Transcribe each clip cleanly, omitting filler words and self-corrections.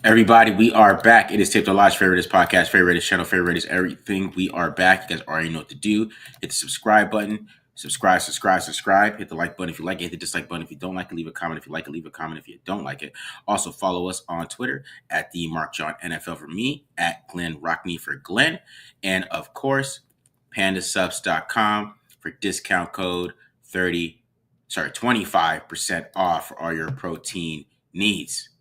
Everybody, we are back. It is Taped on Lodge, favorite is podcast, favorite is channel, favorite is everything. We are back. You guys already know what to do. Hit the subscribe button. Subscribe. Hit the like button if you like it. Hit the dislike button if you don't like it. Leave a comment if you like it. Leave a comment if you don't like it. Also, follow us on Twitter at the Mark John NFL for me, at Glen Rockney for Glenn, and of course, pandasubs.com for discount code 25% off for all your protein needs.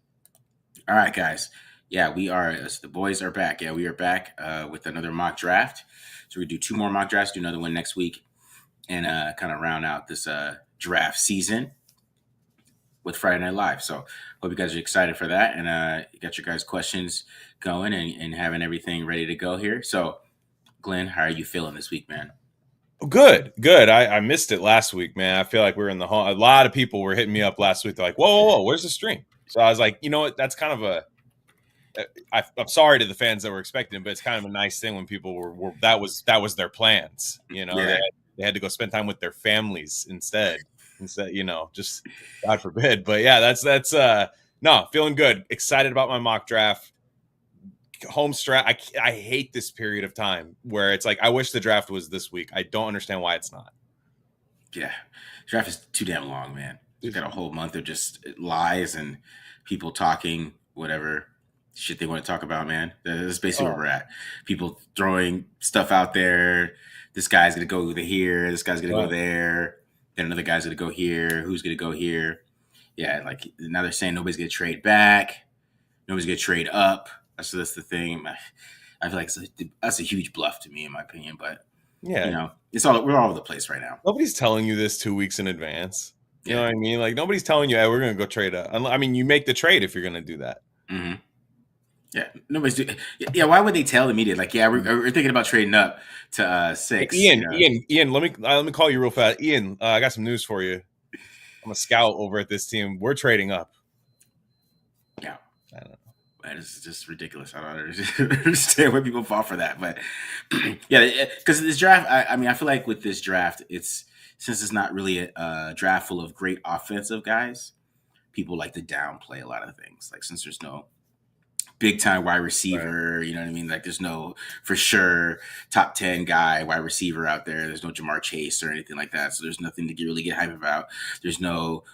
All right, guys. Yeah, we are. The boys are back. Yeah, we are back with another mock draft. So we do 2 more mock drafts, do another one next week, and kind of round out this draft season with Friday Night Live. So hope you guys are excited for that, and you got your guys' questions going and having everything ready to go here. So, Glenn, how are you feeling this week, man? Good. I missed it last week, man. I feel like we were in the home. A lot of people were hitting me up last week. They're like, whoa, where's the stream? So I was like, you know what? That's kind of I'm sorry to the fans that were expecting, but it's kind of a nice thing when people were that was their plans. You know, Yeah. they had to go spend time with their families instead, just God forbid. But yeah, that's no, feeling good. Excited about my mock draft. Home stretch. I hate this period of time where it's like I wish the draft was this week. I don't understand why it's not. Yeah, draft is too damn long, man. You got a whole month of just lies and people talking whatever shit they want to talk about, man. That's basically where we're at. People throwing stuff out there. This guy's gonna go here. This guy's gonna go there. Then another guy's gonna go here. Who's gonna go here? Yeah, like now they're saying nobody's gonna trade back. Nobody's gonna trade up. That's the thing. I feel like that's a huge bluff to me, in my opinion. But yeah, we're all over the place right now. Nobody's telling you this 2 weeks in advance. You know what I mean? Like nobody's telling you, hey, we're gonna go trade up. I mean, you make the trade if you're gonna do that. Mm-hmm. Yeah, nobody's doing. Yeah, why would they tell the media? Like, yeah, we're thinking about trading up to 6. Hey, Ian, let me call you real fast. Ian, I got some news for you. I'm a scout over at this team. We're trading up. Yeah, I don't know. That is just ridiculous. I don't understand why people fall for that. But yeah, because this draft, I feel like with this draft, since it's not really a draft full of great offensive guys, people like to downplay a lot of things. Like since there's no big time wide receiver, right. You know what I mean? Like there's no for sure top 10 guy wide receiver out there. There's no Jamar Chase or anything like that. So there's nothing to really get hype about. There's no,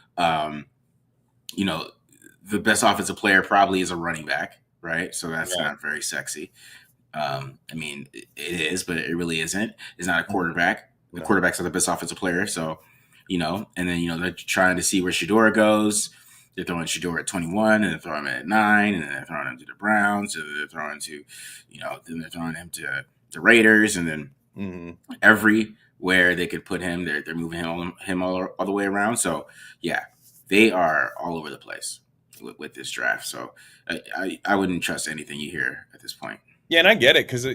the best offensive player probably is a running back, right? So that's not very sexy. It is, but it really isn't. It's not a quarterback. The quarterback's not the best offensive player. So, and then, they're trying to see where Shedeur goes. They're throwing Shedeur at 21, and they're throwing him at 9, and then they're throwing him to the Browns, and they're throwing then they're throwing him to the Raiders, and then everywhere they could put him, they're moving him all the way around. So, yeah, they are all over the place with this draft. So I wouldn't trust anything you hear at this point. Yeah, and I get it because I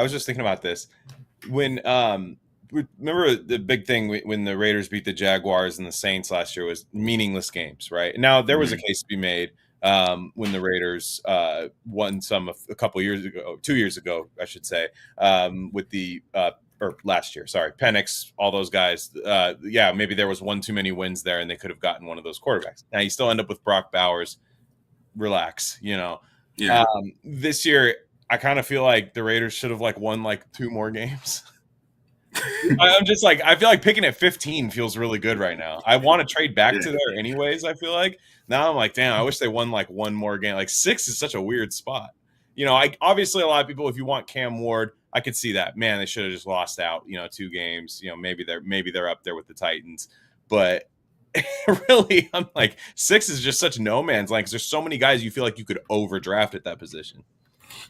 was just thinking about this when remember the big thing when the Raiders beat the Jaguars and the Saints last year was meaningless games, right? Now there was a case to be made when the Raiders won some a couple years ago, 2 years ago, I should say, with the or last year, sorry, Penix, all those guys. Maybe there was one too many wins there, and they could have gotten one of those quarterbacks. Now you still end up with Brock Bowers. Relax, Yeah. This year, I kind of feel like the Raiders should have won 2 more games. I'm just I feel like picking at 15 feels really good right now. I want to trade back to there anyways. I feel like now I'm like, damn, I wish they won 1 more game. 6 is such a weird spot. Obviously a lot of people, if you want Cam Ward, I could see that. Man, they should have just lost out, 2 games. Maybe they're up there with the Titans. But really, I'm 6 is just such no man's land because there's so many guys you feel like you could overdraft at that position.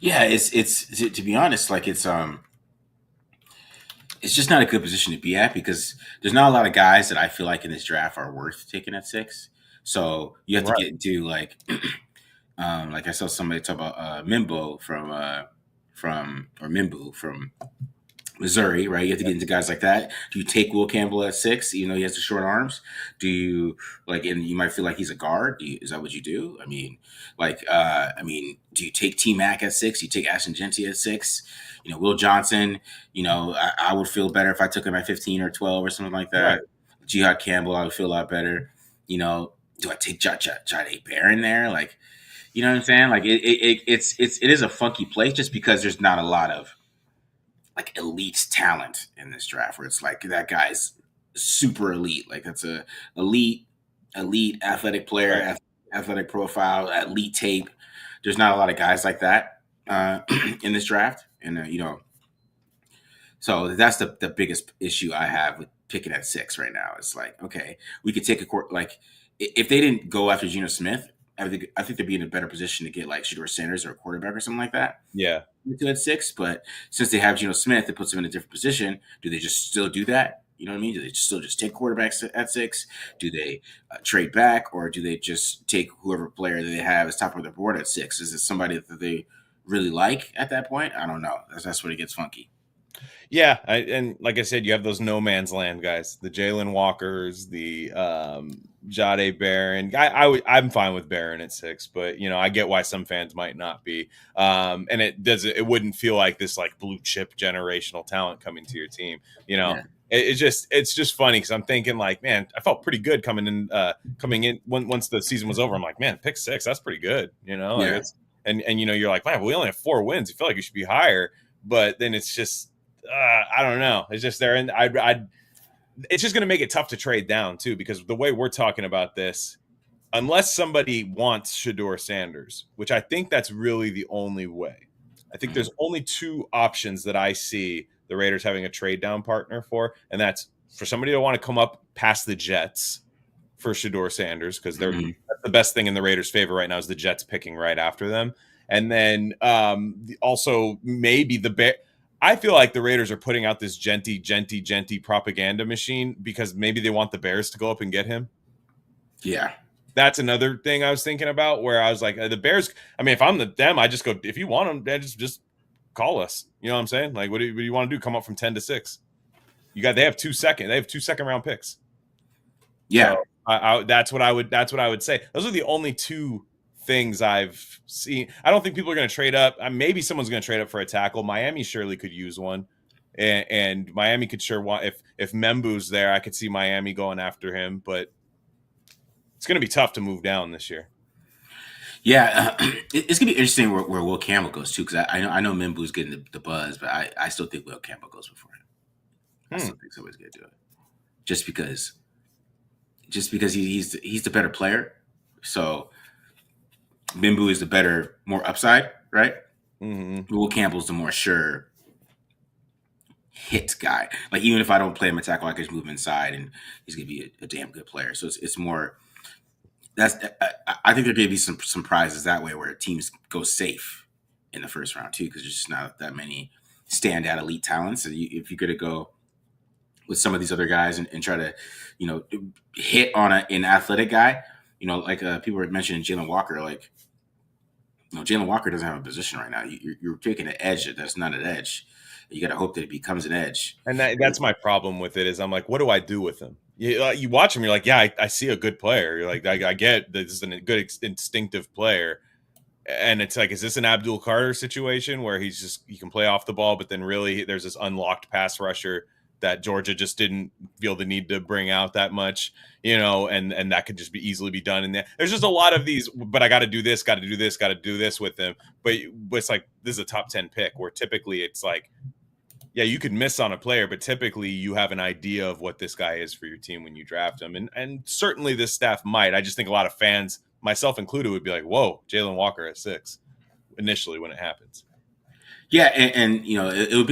Yeah, it's to be honest, it's just not a good position to be at because there's not a lot of guys that I feel like in this draft are worth taking at 6. So you have to get into I saw somebody talk about Mimbo from Missouri, right? You have to get into guys like that. Do you take Will Campbell at 6? He has the short arms. Do you and you might feel like he's a guard. Is that what you do? Do you take T Mac at 6? You take Ashton Genty at 6? Will Johnson, I would feel better if I took him at 15 or 12 or something like that. Right. Jihad Campbell, I would feel a lot better. Do I take Jahdae Barron there? You know what I'm saying? Like it is a funky place just because there's not a lot of like elite talent in this draft where it's like that guy's super elite. Like that's a elite athletic player, Right. athletic profile, elite tape. There's not a lot of guys like that in this draft, and so that's the biggest issue I have with picking at 6 right now. It's like, okay, we could take a court like if they didn't go after Geno Smith, I think they'd be in a better position to get like Shedeur Sanders or a quarterback or something like that. Yeah. At 6, but since they have Geno Smith, it puts them in a different position. Do they just still do that? You know what I mean? Do they still just take quarterbacks at 6? Do they trade back, or do they just take whoever player that they have as top of their board at 6? Is it somebody that they really like at that point? I don't know. That's where it gets funky. Yeah, and like I said, you have those no man's land guys, the Jaylen Walkers, the Jade Barron. I'm fine with Barron at 6, but I get why some fans might not be. And it wouldn't feel like this like blue chip generational talent coming to your team. Yeah. It's just funny because I'm thinking like, man, I felt pretty good coming in once the season was over. I'm like, man, pick 6, that's pretty good. Yeah. And you're like, wow, we only have 4 wins. You feel like you should be higher, but then it's just. I don't know. It's just there, and it's just going to make it tough to trade down too, because the way we're talking about this, unless somebody wants Shedeur Sanders, which I think that's really the only way. I think there's only 2 options that I see the Raiders having a trade down partner for, and that's for somebody to want to come up past the Jets for Shedeur Sanders, because that's the best thing in the Raiders' favor right now is the Jets picking right after them, and then also maybe the Bears. I feel like the Raiders are putting out this Genty propaganda machine because maybe they want the Bears to go up and get him. Yeah. That's another thing I was thinking about, where I was like, the Bears, I mean, if I'm them, I just go, if you want them, just call us. You know what I'm saying? Like, what do you want to do? Come up from 10 to 6. They have 2 second round picks. Yeah. So that's what I would say. Those are the only 2 things I've seen. I don't think people are going to trade up. Maybe someone's going to trade up for a tackle. Miami surely could use one, and Miami could sure want if Membu's there. I could see Miami going after him, but it's going to be tough to move down this year. Yeah, it's gonna be interesting where Will Campbell goes too, because I know Mimbu's getting the buzz, but I still think Will Campbell goes before him. I still think somebody's gonna do it, just because he's the better player. So Mimbu is the better, more upside, right? Mm-hmm. Will Campbell's the more sure hit guy. Like even if I don't play him at tackle, I can just move him inside, and he's gonna be a damn good player. So it's more. I think there could be some surprises that way where teams go safe in the first round too, because there's just not that many standout elite talents. So if you're gonna go with some of these other guys and try to, hit on an athletic guy, like people were mentioning Jaylen Walker, like. Jaylen Walker doesn't have a position right now. You're taking an edge that's not an edge. You got to hope that it becomes an edge. And that's my problem with it is I'm like, what do I do with him? You watch him, you're like, yeah, I see a good player. You're like, I get this is a good instinctive player. And it's like, is this an Abdul Carter situation where he can play off the ball, but then really there's this unlocked pass rusher that Georgia just didn't feel the need to bring out that much, and that could just easily be done in there. There's just a lot of these, but I got to do this with them. But it's like, this is a top 10 pick where typically it's like, yeah, you could miss on a player, but typically you have an idea of what this guy is for your team when you draft him. And certainly this staff might. I just think a lot of fans, myself included, would be like, whoa, Jaylen Walker at 6 initially when it happens. Yeah, and it would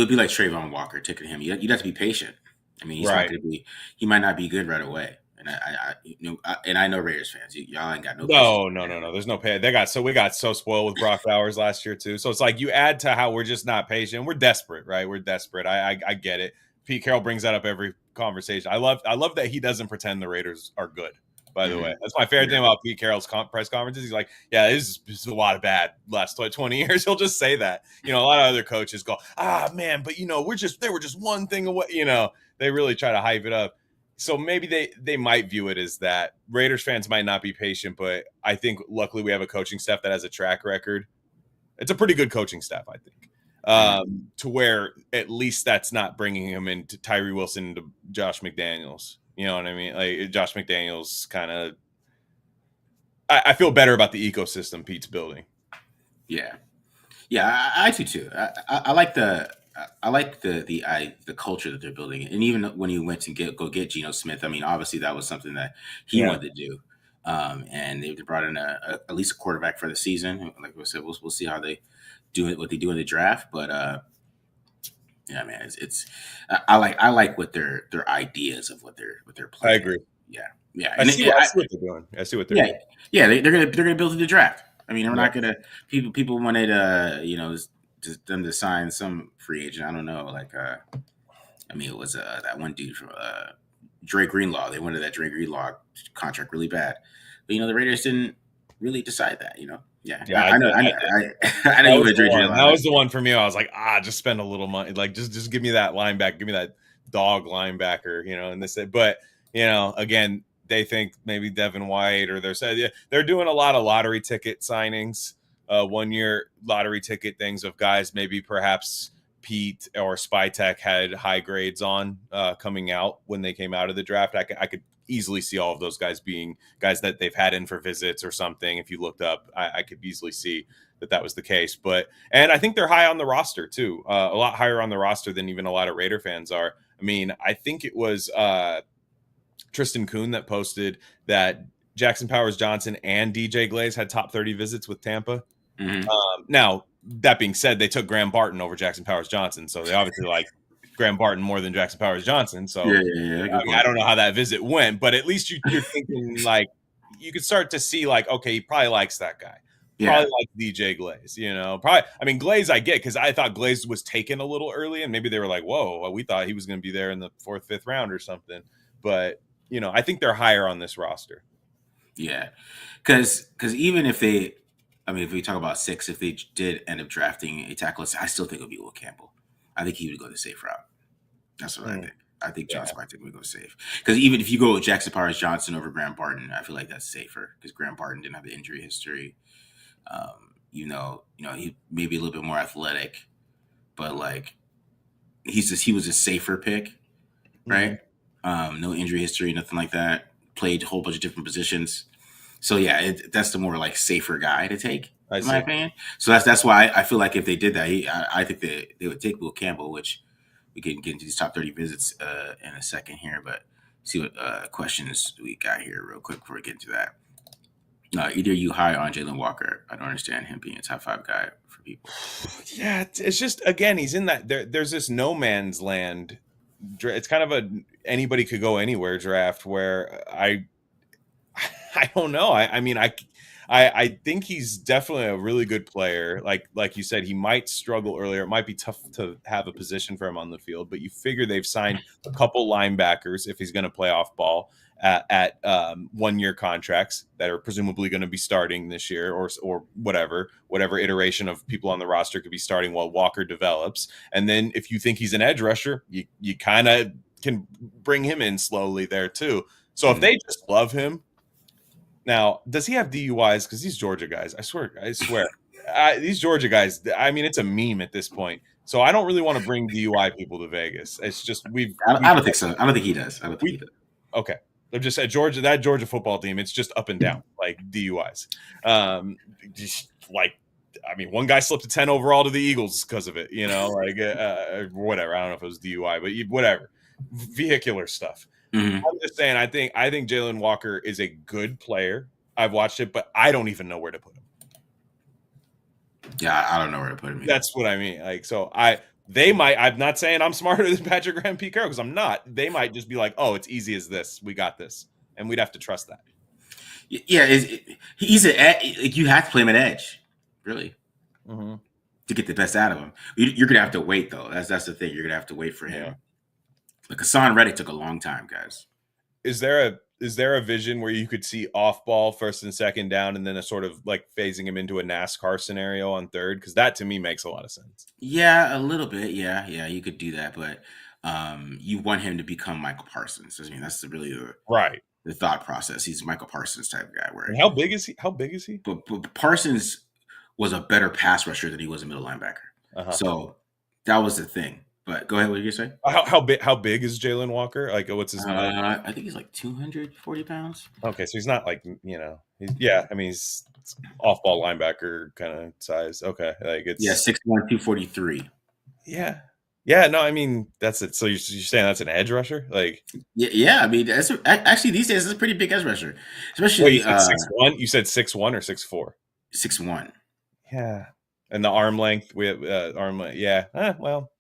be like Trayvon Walker taking him. You'd have to be patient. I mean, he's not going to be. He might not be good right away. And I know Raiders fans. Y'all ain't got no. No. There's no pay. We got so spoiled with Brock Bowers last year too. So it's like you add to how we're just not patient. We're desperate, right? We're desperate. I get it. Pete Carroll brings that up every conversation. I love that he doesn't pretend the Raiders are good. By the way, that's my favorite thing about Pete Carroll's press conferences. He's like, yeah, this is a lot of bad last 20 years. He'll just say that. A lot of other coaches go, man, but they were just one thing away. They really try to hype it up. So maybe they might view it as that. Raiders fans might not be patient, but I think luckily we have a coaching staff that has a track record. It's a pretty good coaching staff, I think, to where at least that's not bringing him into Tyree Wilson to Josh McDaniels. You know what I mean? Like Josh McDaniels kind of, I feel better about the ecosystem Pete's building. Yeah, yeah, I do too. I like the culture that they're building, and even when you went to go get Geno Smith, I mean, obviously that was something that he Yeah, wanted to do. And they brought in at least a quarterback for the season. Like I said, we'll see how they do it, what they do in the draft. But yeah, man, I like what their ideas of what they're I planning. agree. Yeah, yeah, I and see. I see what they're doing. I see what they're yeah, doing. yeah, they're gonna build to the draft. I mean, they're Yeah. not gonna people wanted just them to sign some free agent. I don't know, like I mean, it was that one dude from Dre Greenlaw. They wanted that Dre Greenlaw contract really bad, but the Raiders didn't really decide that. Yeah, Yeah, I know, I know that you was would the Dre one. Greenlaw. That was the one for me. I was like, just spend a little money. Like, just give me that linebacker. Give me that dog linebacker. And they said, but again, they think maybe Devin White or they're doing a lot of lottery ticket signings, 1-year lottery ticket things of guys maybe perhaps Pete or Spytech had high grades on coming out when they came out of the draft. I could easily see all of those guys being guys that they've had in for visits or something. If you looked up, I could easily see that was the case. And I think they're high on the roster too, a lot higher on the roster than even a lot of Raider fans are. I mean, I think it was Tristan Kuhn that posted that Jackson Powers Johnson and DJ Glaze had top 30 visits with Tampa. Mm-hmm. Now, that being said, they took Graham Barton over Jackson Powers Johnson, so they obviously like Graham Barton more than Jackson Powers Johnson. So Yeah. I Good mean, I point. don't know how that visit went, but at least you're thinking like you could start to see like, okay, he probably likes that guy. Yeah, Probably like DJ Glaze, Probably, I mean, Glaze I get because I thought Glaze was taken a little early, and maybe they were like, "Whoa, we thought he was going to be there in the 4th, 5th round or something." But I think they're higher on this roster. yeah, because even if they, I mean, if we talk about 6, if they did end up drafting a tackle, I still think it would be Will Campbell. I think he would go the safe route. That's what I think. I think John Yeah, Spytek would go safe. Because even if you go with Jackson Powers Johnson over Graham Barton, I feel like that's safer because Graham Barton didn't have the injury history. He may be a little bit more athletic, but like he was a safer pick, right? No injury history, nothing like that. Played a whole bunch of different positions. So yeah, that's the more like safer guy to take, I in my see. opinion. So that's why I feel like if they did that, I think they would take Will Campbell, which we can get into these top 30 visits in a second here, but see what questions we got here real quick before we get into that. Either you high on Jaylen Walker. I don't understand him being a top 5 guy for people. Yeah, it's just again he's in that there's this no man's land. It's kind of a anybody could go anywhere draft where I don't know. I mean I think he's definitely a really good player. Like you said, he might struggle earlier. It might be tough to have a position for him on the field, but you figure they've signed a couple linebackers if he's going to play off ball at 1-year contracts that are presumably going to be starting this year or whatever iteration of people on the roster could be starting while Walker develops. And then if you think he's an edge rusher, you kind of can bring him in slowly there too. So if they just love him. Now, does he have DUIs? Because these Georgia guys, I swear, these Georgia guys. I mean, it's a meme at this point. So I don't really want to bring DUI people to Vegas. It's just I don't think so. I don't think he does. I don't think he does. Okay. They're just at that Georgia football team. It's just up and down, like DUIs. Just like, I mean, one guy slipped a 10 overall to the Eagles because of it. Whatever. I don't know if it was DUI, but whatever, vehicular stuff. Mm-hmm. I'm just saying, I think Jaylen Walker is a good player. I've watched it, but I don't even know where to put him. Yeah, I don't know where to put him. Either. That's what I mean. Like, so they might. I'm not saying I'm smarter than Patrick Graham, Pete Carroll, because I'm not. They might just be like, "Oh, it's easy as this. We got this," and we'd have to trust that. Yeah, he's you have to play him at edge, really, to get the best out of him. You're gonna have to wait though. That's the thing. You're gonna have to wait for him. Yeah. Like Hassan Reddick took a long time, guys. Is there a vision where you could see off ball first and second down, and then a sort of like phasing him into a NASCAR scenario on third? Because that to me makes a lot of sense. Yeah, a little bit. Yeah, you could do that, but you want him to become Michael Parsons. I mean, that's really the thought process. He's a Michael Parsons type of guy. Where and how big is he? But Parsons was a better pass rusher than he was a middle linebacker. Uh-huh. So that was the thing. But go ahead. What did you say? How big is Jaylen Walker? Like, what's his height? I think he's like 240 pounds. Okay, so he's not like yeah. I mean, he's off-ball linebacker kind of size. Okay, like Yeah, it's 6'1", 243. yeah, yeah. No, I mean that's it. So you're saying that's an edge rusher? Like, Yeah. I mean, actually these days it's a pretty big edge rusher, wait, you especially said 6'1"? You said 6'1" or 6'4"? 6'1". Yeah, and the arm length we have arm length. Yeah, well,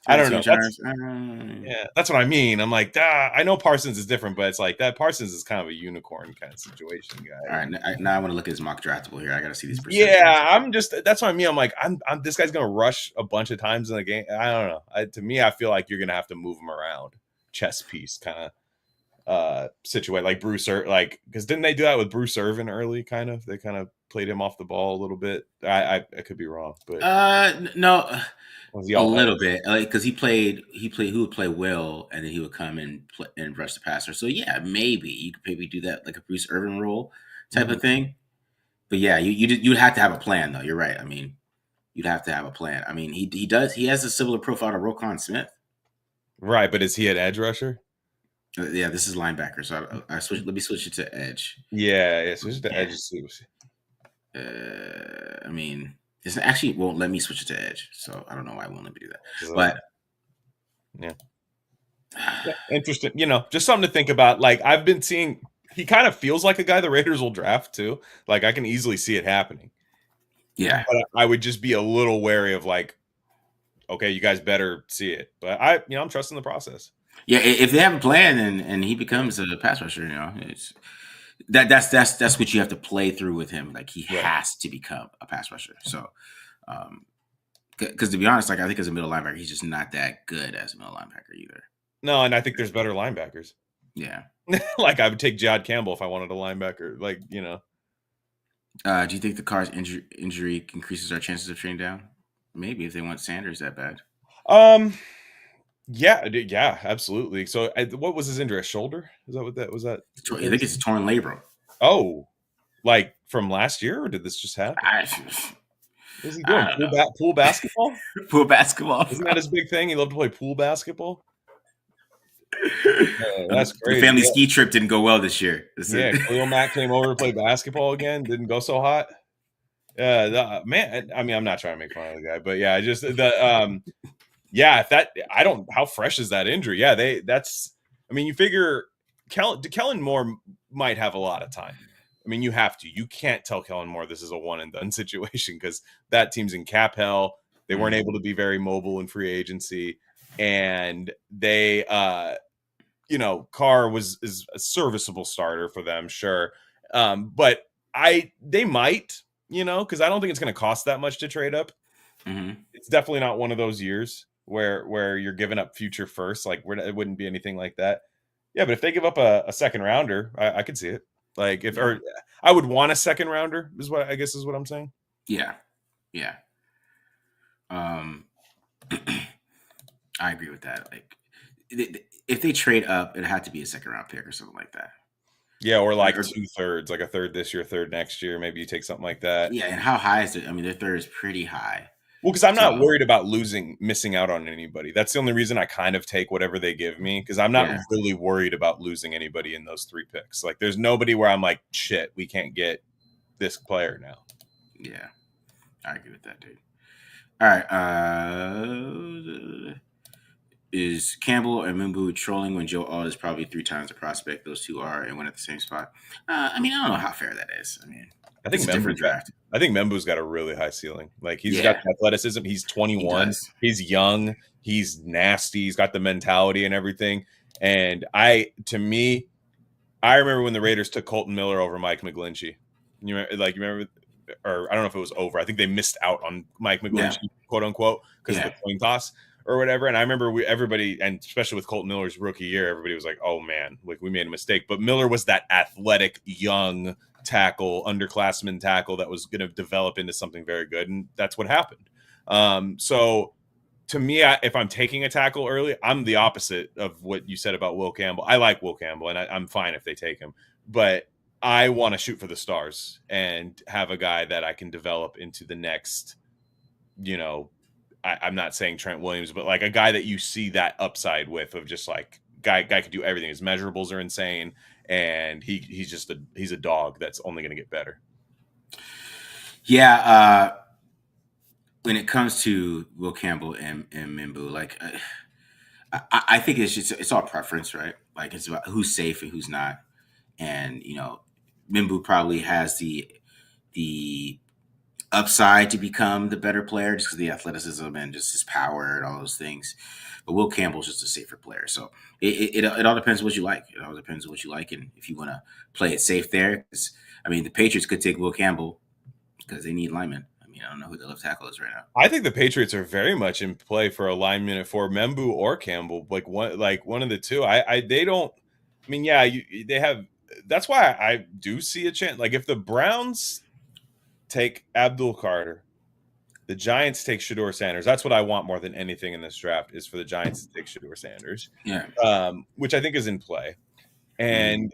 I don't 32 know. times. Yeah, that's what I mean. I'm like, I know Parsons is different, but it's like that Parsons is kind of a unicorn kind of situation guy. All right, now I want to look at his mock draftable here. I got to see these percentages. Yeah, that's what I mean. I'm like, I'm this guy's gonna rush a bunch of times in the game. I don't know. To me, I feel like you're gonna have to move him around, chess piece kind of situate like like because didn't they do that with Bruce Irvin early? Kind of, they kind of played him off the ball a little bit. I could be wrong, but No, was he a all little bit, because he would play Will, and then he would come and and rush the passer. So yeah, maybe you could maybe do that like a Bruce Irvin role type of thing. But yeah, you'd have to have a plan though. You're right. I mean, you'd have to have a plan. I mean, he has a similar profile to Roquan Smith. right? But is he an edge rusher? Yeah, this is linebacker. So I switch. Let me switch it to edge. Yeah. So it's the Yeah. edge. I mean, it actually won't let me switch it to edge. So I don't know why it won't let me do that. But yeah, interesting. Just something to think about. Like I've been seeing, he kind of feels like a guy the Raiders will draft too. Like I can easily see it happening. Yeah, but I would just be a little wary of like, okay, you guys better see it. But I'm trusting the process. yeah. If they have a plan and he becomes a pass rusher, it's that's what you have to play through with him. Like he has to become a pass rusher. So, because to be honest, like I think as a middle linebacker, he's just not that good as a middle linebacker either. No, and I think there's better linebackers. Yeah. Like I would take Jod Campbell if I wanted a linebacker. Like Do you think the Carr's injury increases our chances of trading down? Maybe if they want Sanders that bad. Yeah, absolutely. So, what was his injury? A shoulder? Is that what that was? That I think it's a torn labrum. Oh, like from last year, or did this just happen? What's he doing? Pool basketball? Pool basketball. Isn't that his big thing? He loved to play pool basketball. That's crazy. The family ski trip didn't go well this year. Yeah, Khalil Mack came over to play basketball again. Didn't go so hot. Man, I mean, I'm not trying to make fun of the guy, but yeah, just yeah. If that, I don't. How fresh is that injury? Yeah, I mean, you figure Kellen Moore might have a lot of time. I mean, you have to. You can't tell Kellen Moore this is a one and done situation because that team's in cap hell. They weren't able to be very mobile in free agency, and they, Carr is a serviceable starter for them, sure, but they might, because I don't think it's going to cost that much to trade up. Mm-hmm. It's definitely not one of those years where you're giving up future first. Like it wouldn't be anything like that. Yeah, but if they give up a second rounder, I could see it. Like or I would want a second rounder is what I guess is what I'm saying. Yeah. I agree with that. Like if they trade up, it had to be a second round pick or something like that. Yeah, or like 2/3, like a third this year, third next year. Maybe you take something like that. Yeah, and how high is it? I mean, their third is pretty high. Well, because I'm not worried about missing out on anybody. That's the only reason I kind of take whatever they give me, because I'm not really worried about losing anybody in those 3 picks. Like, there's nobody where I'm like, shit, we can't get this player now. Yeah, I agree with that, dude. All right. Is Campbell and Mimbu trolling when Joe Alt is probably 3 times the prospect those two are and went at the same spot? I mean, I don't know how fair that is. I mean, I think Membu's got a really high ceiling. Like he's got athleticism. He's 21. He's young. He's nasty. He's got the mentality and everything. And I remember when the Raiders took Colton Miller over Mike McGlinchey. You remember, or I don't know if it was over. I think they missed out on Mike McGlinchey, quote unquote, because of the coin toss or whatever. And I remember everybody, and especially with Colton Miller's rookie year, everybody was like, "Oh man, like we made a mistake." But Miller was that athletic, young tackle, underclassman tackle that was going to develop into something very good, and that's what happened. So to me, if I'm taking a tackle early, I'm the opposite of what you said about Will Campbell. I like Will Campbell, and I'm fine if they take him, but I want to shoot for the stars and have a guy that I can develop into the next, I'm not saying Trent Williams, but like a guy that you see that upside with, of just like guy could do everything. His measurables are insane, and he's a dog that's only going to get better. Yeah, when it comes to Will Campbell and Mimbu, like I think it's all preference, right? Like it's about who's safe and who's not, and Mimbu probably has the upside to become the better player just because of the athleticism and just his power and all those things. But Will Campbell's just a safer player. So it all depends what you like. It all depends on what you like and if you want to play it safe there. 'Cause, I mean, the Patriots could take Will Campbell because they need linemen. I mean, I don't know who the left tackle is right now. I think the Patriots are very much in play for alignment for Membu or Campbell, like one of the two. They don't. I mean, yeah, they have. That's why I do see a chance. Like if the Browns take Abdul Carter, the Giants take Shedeur Sanders. That's what I want more than anything in this draft, is for the Giants to take Shedeur Sanders. Yeah. Which I think is in play. And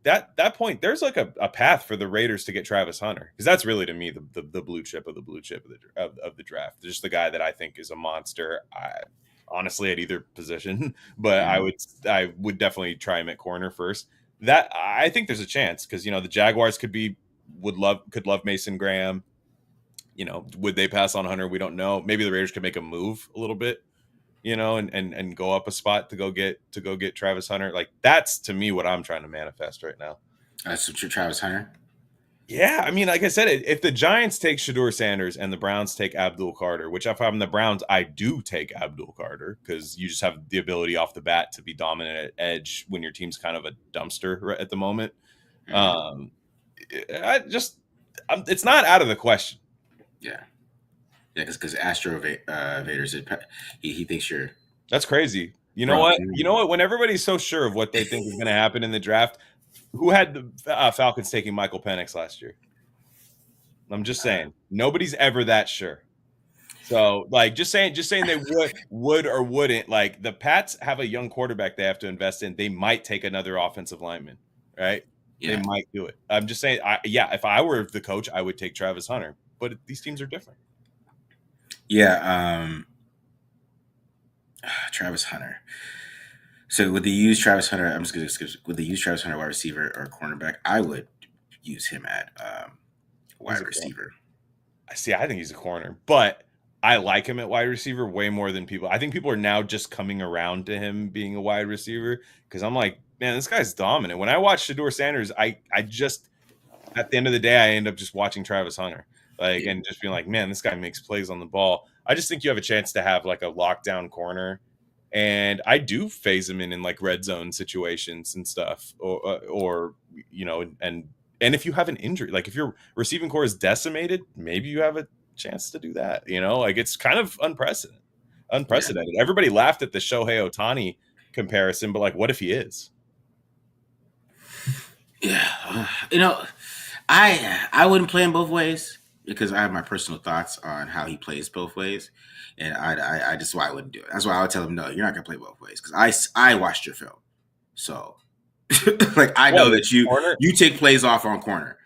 that point, there's like a path for the Raiders to get Travis Hunter, because that's really, to me, the blue chip of the draft. Just the guy that I think is a monster. Honestly, at either position, but I would definitely try him at corner first. That I think there's a chance, because the Jaguars could love Mason Graham. Would they pass on Hunter? We don't know. Maybe the Raiders could make a move a little bit, and go up a spot to go get Travis Hunter. Like that's, to me, what I'm trying to manifest right now. That's Travis Hunter. Yeah, I mean, like I said, if the Giants take Shedeur Sanders and the Browns take Abdul Carter, which if I'm the Browns, I do take Abdul Carter, because you just have the ability off the bat to be dominant at edge when your team's kind of a dumpster at the moment. It's not out of the question. Yeah. Yeah, because Astro Vader said he thinks you're. That's crazy. You know what? You know what? When everybody's so sure of what they think is going to happen in the draft, who had the Falcons taking Michael Penix last year? I'm just saying, nobody's ever that sure. So, like, just saying they would or wouldn't. Like, the Pats have a young quarterback they have to invest in. They might take another offensive lineman, right? Yeah. They might do it. I'm just saying, if I were the coach, I would take Travis Hunter. But these teams are different. Yeah, Travis Hunter. So would they use Travis Hunter? I'm just going to skip. Would they use Travis Hunter wide receiver or cornerback? I would use him at wide receiver. I think he's a corner, but I like him at wide receiver way more than people. I think people are now just coming around to him being a wide receiver, because I'm like, man, this guy's dominant. When I watch Shedeur Sanders, I just, at the end of the day, I end up just watching Travis Hunter. And just being like, man, this guy makes plays on the ball. I just think you have a chance to have like a lockdown corner, and I do phase him in like red zone situations and stuff, or and if you have an injury, like if your receiving core is decimated, maybe you have a chance to do that. Like it's kind of unprecedented. Yeah. Everybody laughed at the Shohei Ohtani comparison, but like, what if he is? Yeah, I wouldn't play him both ways, because I have my personal thoughts on how he plays both ways, and I just why I wouldn't do it. That's why I would tell him, no, you're not gonna play both ways, because I watched your film, so like I know that you take plays off on corner,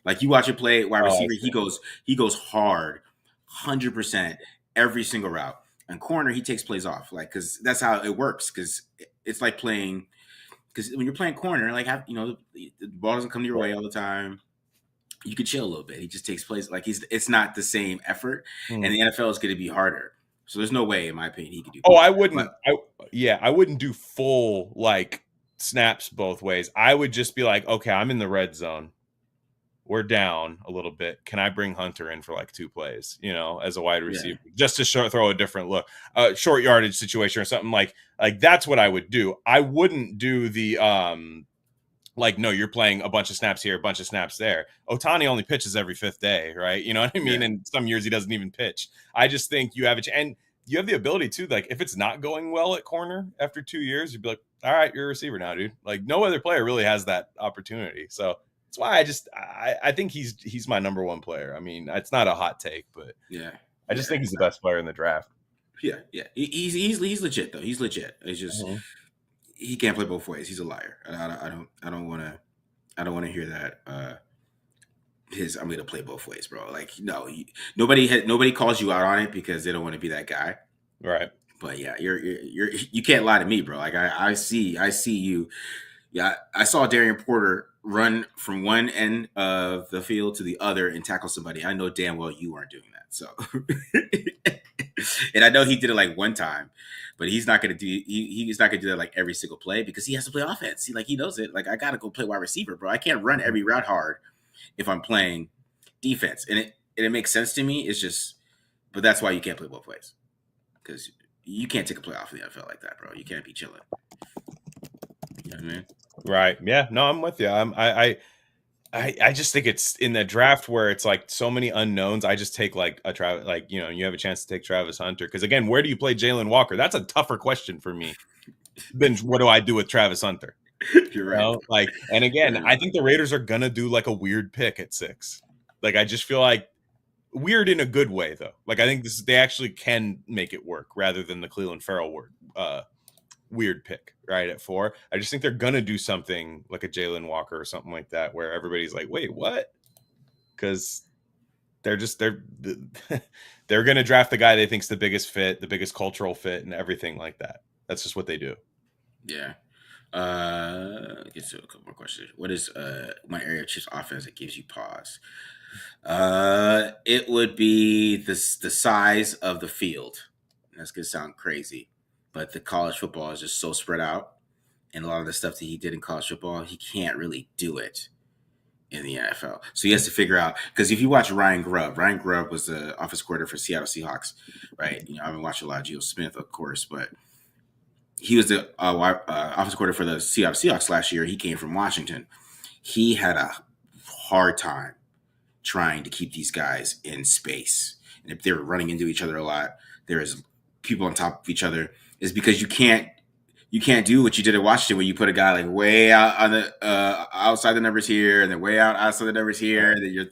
like you watch it play wide receiver, he goes hard, 100% every single route, and corner he takes plays off, like because that's how it works, because it's like playing, because when you're playing corner, like the ball doesn't come your way all the time. You could chill a little bit. He just takes plays like it's not the same effort, and the NFL is going to be harder. So there's no way, in my opinion, he could do. I wouldn't. I wouldn't do full like snaps both ways. I would just be like, okay, I'm in the red zone. We're down a little bit. Can I bring Hunter in for like 2 plays? As a wide receiver, just to throw a different look, short yardage situation or something like that's what I would do. I wouldn't do the like, no, you're playing a bunch of snaps here, a bunch of snaps there. Ohtani only pitches every 5th day, right? You know what I mean? Yeah. And some years he doesn't even pitch. I just think you have and you have the ability to, like, if it's not going well at corner after 2 years, you'd be like, all right, you're a receiver now, dude. Like, no other player really has that opportunity. So that's why I think he's my number 1 player. I mean, it's not a hot take, but yeah, I just think he's the best player in the draft. Yeah. He's legit though. He's legit. It's just he can't play both ways. He's a liar. I don't want to hear that. I'm going to play both ways, bro. Like, no, nobody calls you out on it because they don't want to be that guy. Right. But yeah, you can't lie to me, bro. Like I see you. Yeah, I saw Darian Porter run from one end of the field to the other and tackle somebody. I know damn well you weren't doing that. So, and I know he did it like one time, but he's not gonna do he's not gonna do that like every single play because he has to play offense. He knows it. Like I gotta go play wide receiver, bro. I can't run every route hard if I'm playing defense, and it makes sense to me. It's just, but that's why you can't play both ways because you can't take a play off of the NFL like that, bro. You can't be chilling. You know what I mean? Right. Yeah. No, I'm with you. I just think it's in the draft where it's like so many unknowns. I just take like a Travis, like, you know, you have a chance to take Travis Hunter. Because again, where do you play Jaylen Walker? That's a tougher question for me than what do I do with Travis Hunter? You're right. You know? Like, and again, I think the Raiders are gonna do like a weird pick at 6. Like, I just feel like weird in a good way though. Like, I think they actually can make it work rather than the Cleveland Farrell weird pick right at 4. I just think they're gonna do something like a Jaylen Walker or something like that where everybody's like, wait, what? Because they're gonna draft the guy they think's the biggest fit, the biggest cultural fit, and everything like that. That's just what they do. Yeah. Get to a couple more questions. What is one area of Chiefs offense that gives you pause? It would be the size of the field. That's gonna sound crazy, but the college football is just so spread out, and a lot of the stuff that he did in college football, he can't really do it in the NFL. So he has to figure out, because if you watch Ryan Grubb was the offensive coordinator for Seattle Seahawks, right? You know, I've been watching a lot of Geno Smith, of course, but he was the offensive coordinator for the Seattle Seahawks last year. He came from Washington. He had a hard time trying to keep these guys in space. And if they were running into each other a lot, there is people on top of each other. Is because you can't do what you did at Washington when you put a guy like way out on the outside the numbers here and then way outside the numbers here, and then you're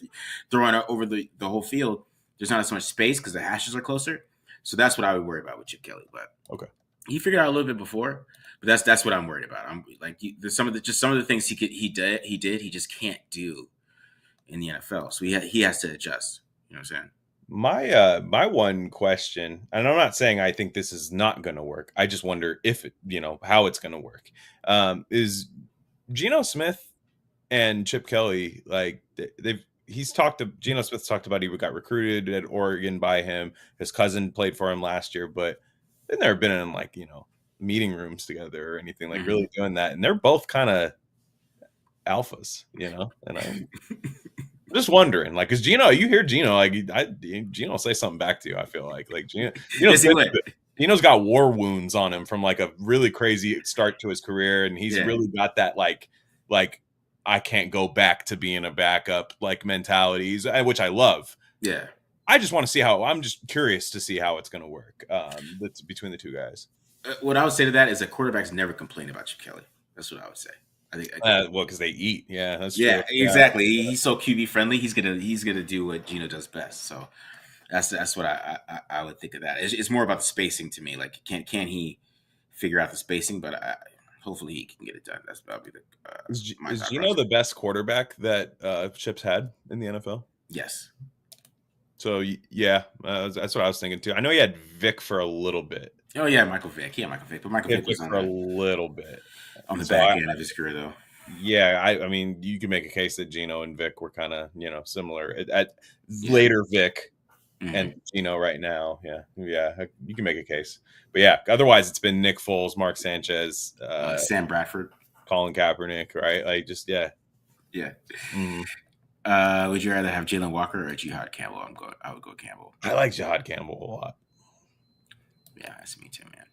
throwing it over the whole field. There's not as much space because the hashes are closer. So that's what I would worry about with Chip Kelly. But okay, he figured out a little bit before, but that's what I'm worried about. I'm like, there's some of the things he did he just can't do in the NFL. So he has to adjust. You know what I'm saying? My one question, and I'm not saying I think this is not going to work. I just wonder if how it's going to work. Is Geno Smith and Chip Kelly, like Geno Smith's talked about he got recruited at Oregon by him. His cousin played for him last year, but they've never been in like meeting rooms together or anything like really doing that. And they're both kind of alphas, and I'm just wondering, like, because Geno, you hear Geno, like, Geno will say something back to you. I feel like Geno's got war wounds on him from like a really crazy start to his career, and he's really got that like I can't go back to being a backup like mentalities, which I love. Yeah, I just want to see I'm just curious to see how it's going to work. That's between the two guys. What I would say to that is that quarterbacks never complain about Chip Kelly. That's what I would say. I think well, because they eat. Yeah, that's true. Exactly. Yeah. He's so QB friendly. He's gonna do what Geno does best. So that's what I would think of that. It's more about the spacing to me. Like, can he figure out the spacing? But hopefully he can get it done. That'll be the. Is Geno the best quarterback that Chip's had in the NFL? Yes. So yeah, that's what I was thinking too. I know he had Vic for a little bit. Oh yeah, Michael Vick. Yeah, Michael Vick. But Michael Vick was on for a little bit on the back end of his career, though. Yeah, I mean, you can make a case that Geno and Vic were kind of similar at later Vic and Geno right now. Yeah, you can make a case. But yeah, otherwise it's been Nick Foles, Mark Sanchez, Sam Bradford, Colin Kaepernick, right? Like just yeah. Would you rather have Jaylen Walker or Jihad Campbell? I would go Campbell. I like Jihad Campbell a lot. Yeah, that's me too, man.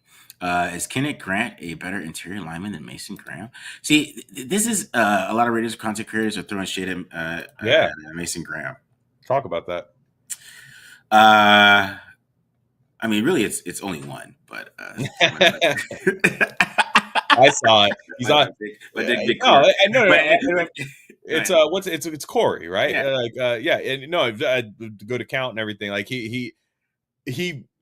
Is Kenneth Grant a better interior lineman than Mason Graham? See, this is a lot of Raiders content creators are throwing shit at Mason Graham. Talk about that. I mean, really, it's only one, but I saw it. He's on. It's Corey, right? Yeah. And go to count and everything. Like he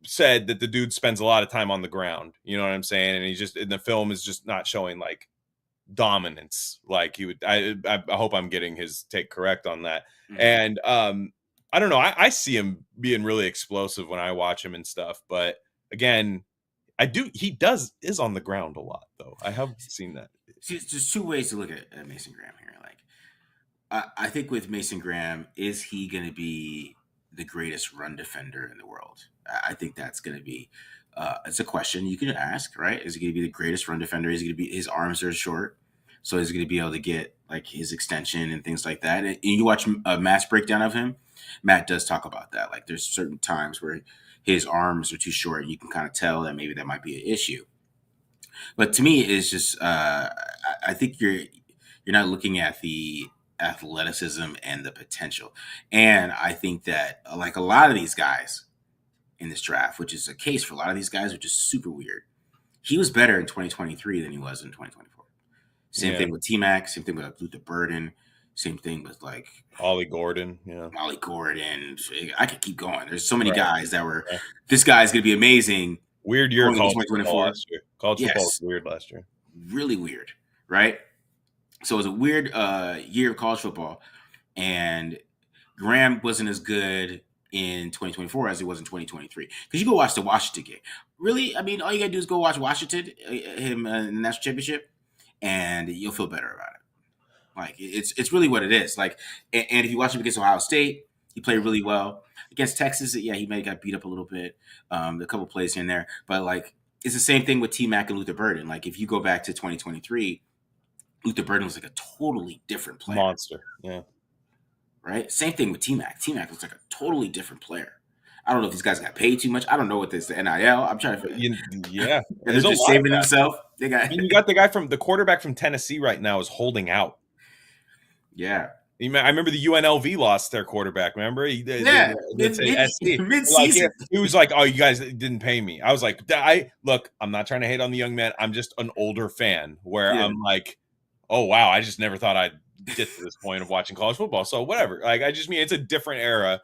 said that the dude spends a lot of time on the ground. You know what I'm saying? And he's just in the film is just not showing like dominance. Like he would. I hope I'm getting his take correct on that. Mhm. And I don't know. I see him being really explosive when I watch him and stuff. But again, he is on the ground a lot, though. I have seen that. See, there's two ways to look at Mason Graham here. Like, I think with Mason Graham, is he going to be the greatest run defender in the world? I think that's going to be. It's a question you can ask, right? Is he going to be the greatest run defender? Is he going to be? His arms are short, so is he going to be able to get like his extension and things like that? And you watch Matt's breakdown of him. Matt does talk about that. Like, there's certain times where his arms are too short, and you can kind of tell that maybe that might be an issue. But to me, it's just I think you're not looking at the athleticism and the potential. And I think that like a lot of these guys in this draft, which is a case for a lot of these guys, which is super weird. He was better in 2023 than he was in 2024. Same thing with T-Mac, same thing with like Luther Burden, same thing with like Ollie Gordon. Yeah. Ollie Gordon. I could keep going. There's so many guys that were, this guy's going to be amazing. Weird year of college football last year. College football was weird last year. Really weird, right? So it was a weird year of college football, and Graham wasn't as good in 2024 as he was in 2023. Because you go watch the Washington game. Really, I mean, all you got to do is go watch Washington, him in the national championship, and you'll feel better about it. Like, it's really what it is. Like, and if you watch him against Ohio State, he played really well. Against Texas, yeah, he may have got beat up a little bit, a couple plays here and there. But, like, it's the same thing with T-Mac and Luther Burden. Like, if you go back to 2023, Luther Burden was like a totally different player. Monster, yeah. Right? Same thing with T-Mac. T-Mac was like a totally different player. I don't know if these guys got paid too much. I don't know what this NIL. I'm trying to figure. Yeah. They're just saving themselves. You got the quarterback from Tennessee right now is holding out. Yeah. I remember the UNLV lost their quarterback. Remember? Mid-season. Like, he was like, "Oh, you guys didn't pay me." I was like, "Look, I'm not trying to hate on the young man. I'm just an older fan where I'm like, oh wow, I just never thought I'd get to this point of watching college football. So whatever. Like, I just mean it's a different era,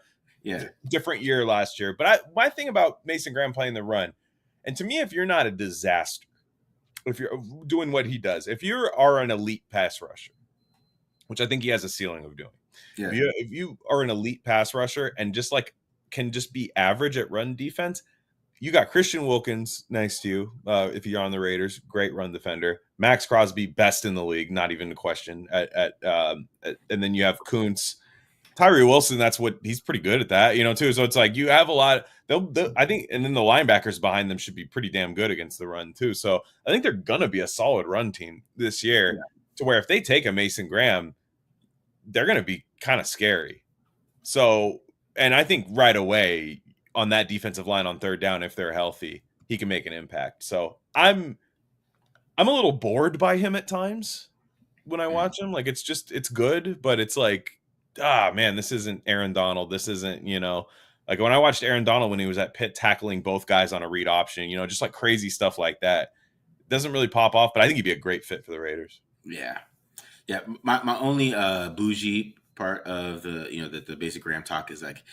different year last year. But my thing about Mason Graham playing the run, and to me, if you're not a disaster, if you're doing what he does, if you are an elite pass rusher, which I think he has a ceiling of doing. Yeah. If you are an elite pass rusher and just like can just be average at run defense, you got Christian Wilkins next to you. If you're on the Raiders, great run defender. Max Crosby, best in the league, not even a question. And then you have Kuntz, Tyree Wilson. He's pretty good at that, too. So it's like you have a lot. I think, and then the linebackers behind them should be pretty damn good against the run too. So I think they're gonna be a solid run team this year. To where if they take a Mason Graham, they're going to be kind of scary. So, and I think right away on that defensive line on third down, if they're healthy, he can make an impact. So I'm a little bored by him at times when I watch him. Like, it's good, but it's like, man, this isn't Aaron Donald. This isn't, like when I watched Aaron Donald when he was at Pitt tackling both guys on a read option, just like crazy stuff like that. It doesn't really pop off, but I think he'd be a great fit for the Raiders. Yeah. Yeah, my only bougie part of the basic Graham talk is like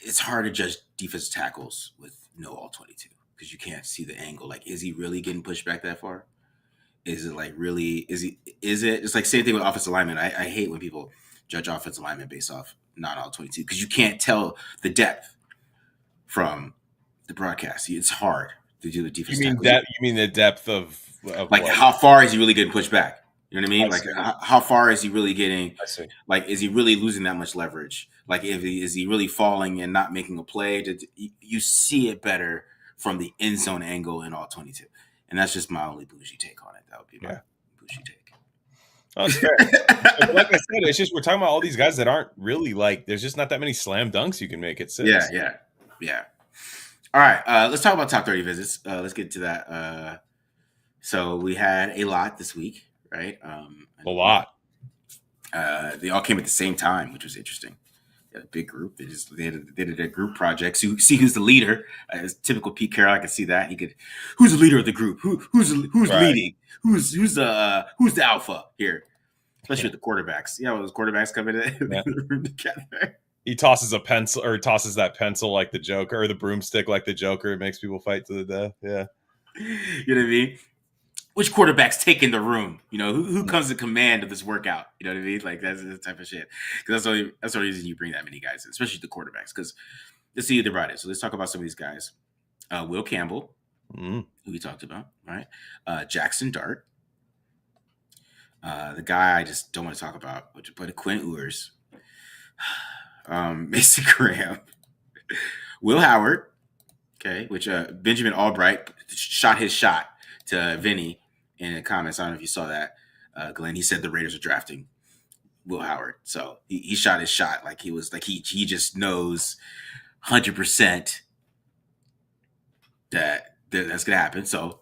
it's hard to judge defensive tackles with no all 22 because you can't see the angle. Like, is he really getting pushed back that far? Is it like really? Is it? It's like same thing with offensive linemen. I hate when people judge offensive linemen based off not all 22 because you can't tell the depth from the broadcast. It's hard to do the defense. You mean the depth of like what? How far is he really getting pushed back? You know what I mean? Like, how far is he really getting? Like, is he really losing that much leverage? Like, is he really falling and not making a play? You see it better from the end zone angle in all 22. And that's just my only bougie take on it. That would be my bougie take. Oh, it's fair. Like I said, it's just we're talking about all these guys that aren't really like. There's just not that many slam dunks you can make at 6. Yeah. All right, let's talk about top 30 visits. Let's get to that. So we had a lot this week. Right, a lot. They all came at the same time, which was interesting. They had a big group. They did a group project. So you see who's the leader. As typical Pete Carroll, I could see that. Who's the leader of the group? Who's leading? Who's the alpha here? Especially with the quarterbacks. Those quarterbacks come in the room together. He tosses a pencil or tosses that pencil like the Joker, or the broomstick like the Joker. It makes people fight to the death. Yeah, you know what I mean. which quarterback's taking the room? You know, who comes to command of this workout? You know what I mean? Like that's the type of shit. Because that's the reason you bring that many guys in, especially the quarterbacks. Because let's see who brought it. So let's talk about some of these guys. Will Campbell, who we talked about, right? Jackson Dart, the guy I just don't want to talk about, but Quinn Ewers, Mason Graham, Will Howard, okay, which Benjamin Albright shot his shot to Vinny in the comments. I don't know if you saw that, Glenn. He said the Raiders are drafting Will Howard, so he shot his shot like he was like he just knows 100% that's gonna happen. So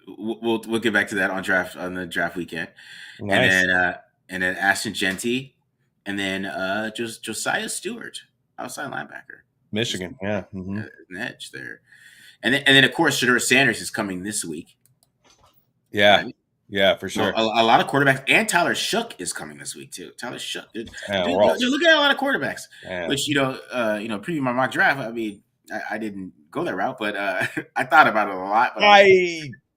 we'll get back to that on the draft weekend, Nice. and then Ashton Genty, and then Josiah Stewart, outside linebacker, Michigan, yeah, an edge there, and then of course Shedeur Sanders is coming this week. Yeah, right? yeah, for sure. A lot of quarterbacks, and Tyler Shook is coming this week too. Tyler Shook, they're looking at a lot of quarterbacks, which preview my mock draft. I mean, I didn't go that route, but I thought about it a lot. But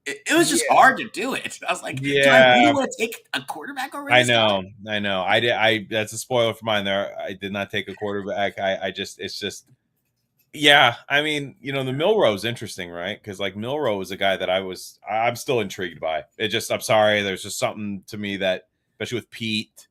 it was just hard to do it. I was like, do I really want to take a quarterback already? I know. I that's a spoiler for mine there. I did not take a quarterback. It's just. Yeah, I mean, the Milroe is interesting, right? Because like Milroe was a guy that I'm still intrigued by. I'm sorry, there's just something to me that, especially with Pete,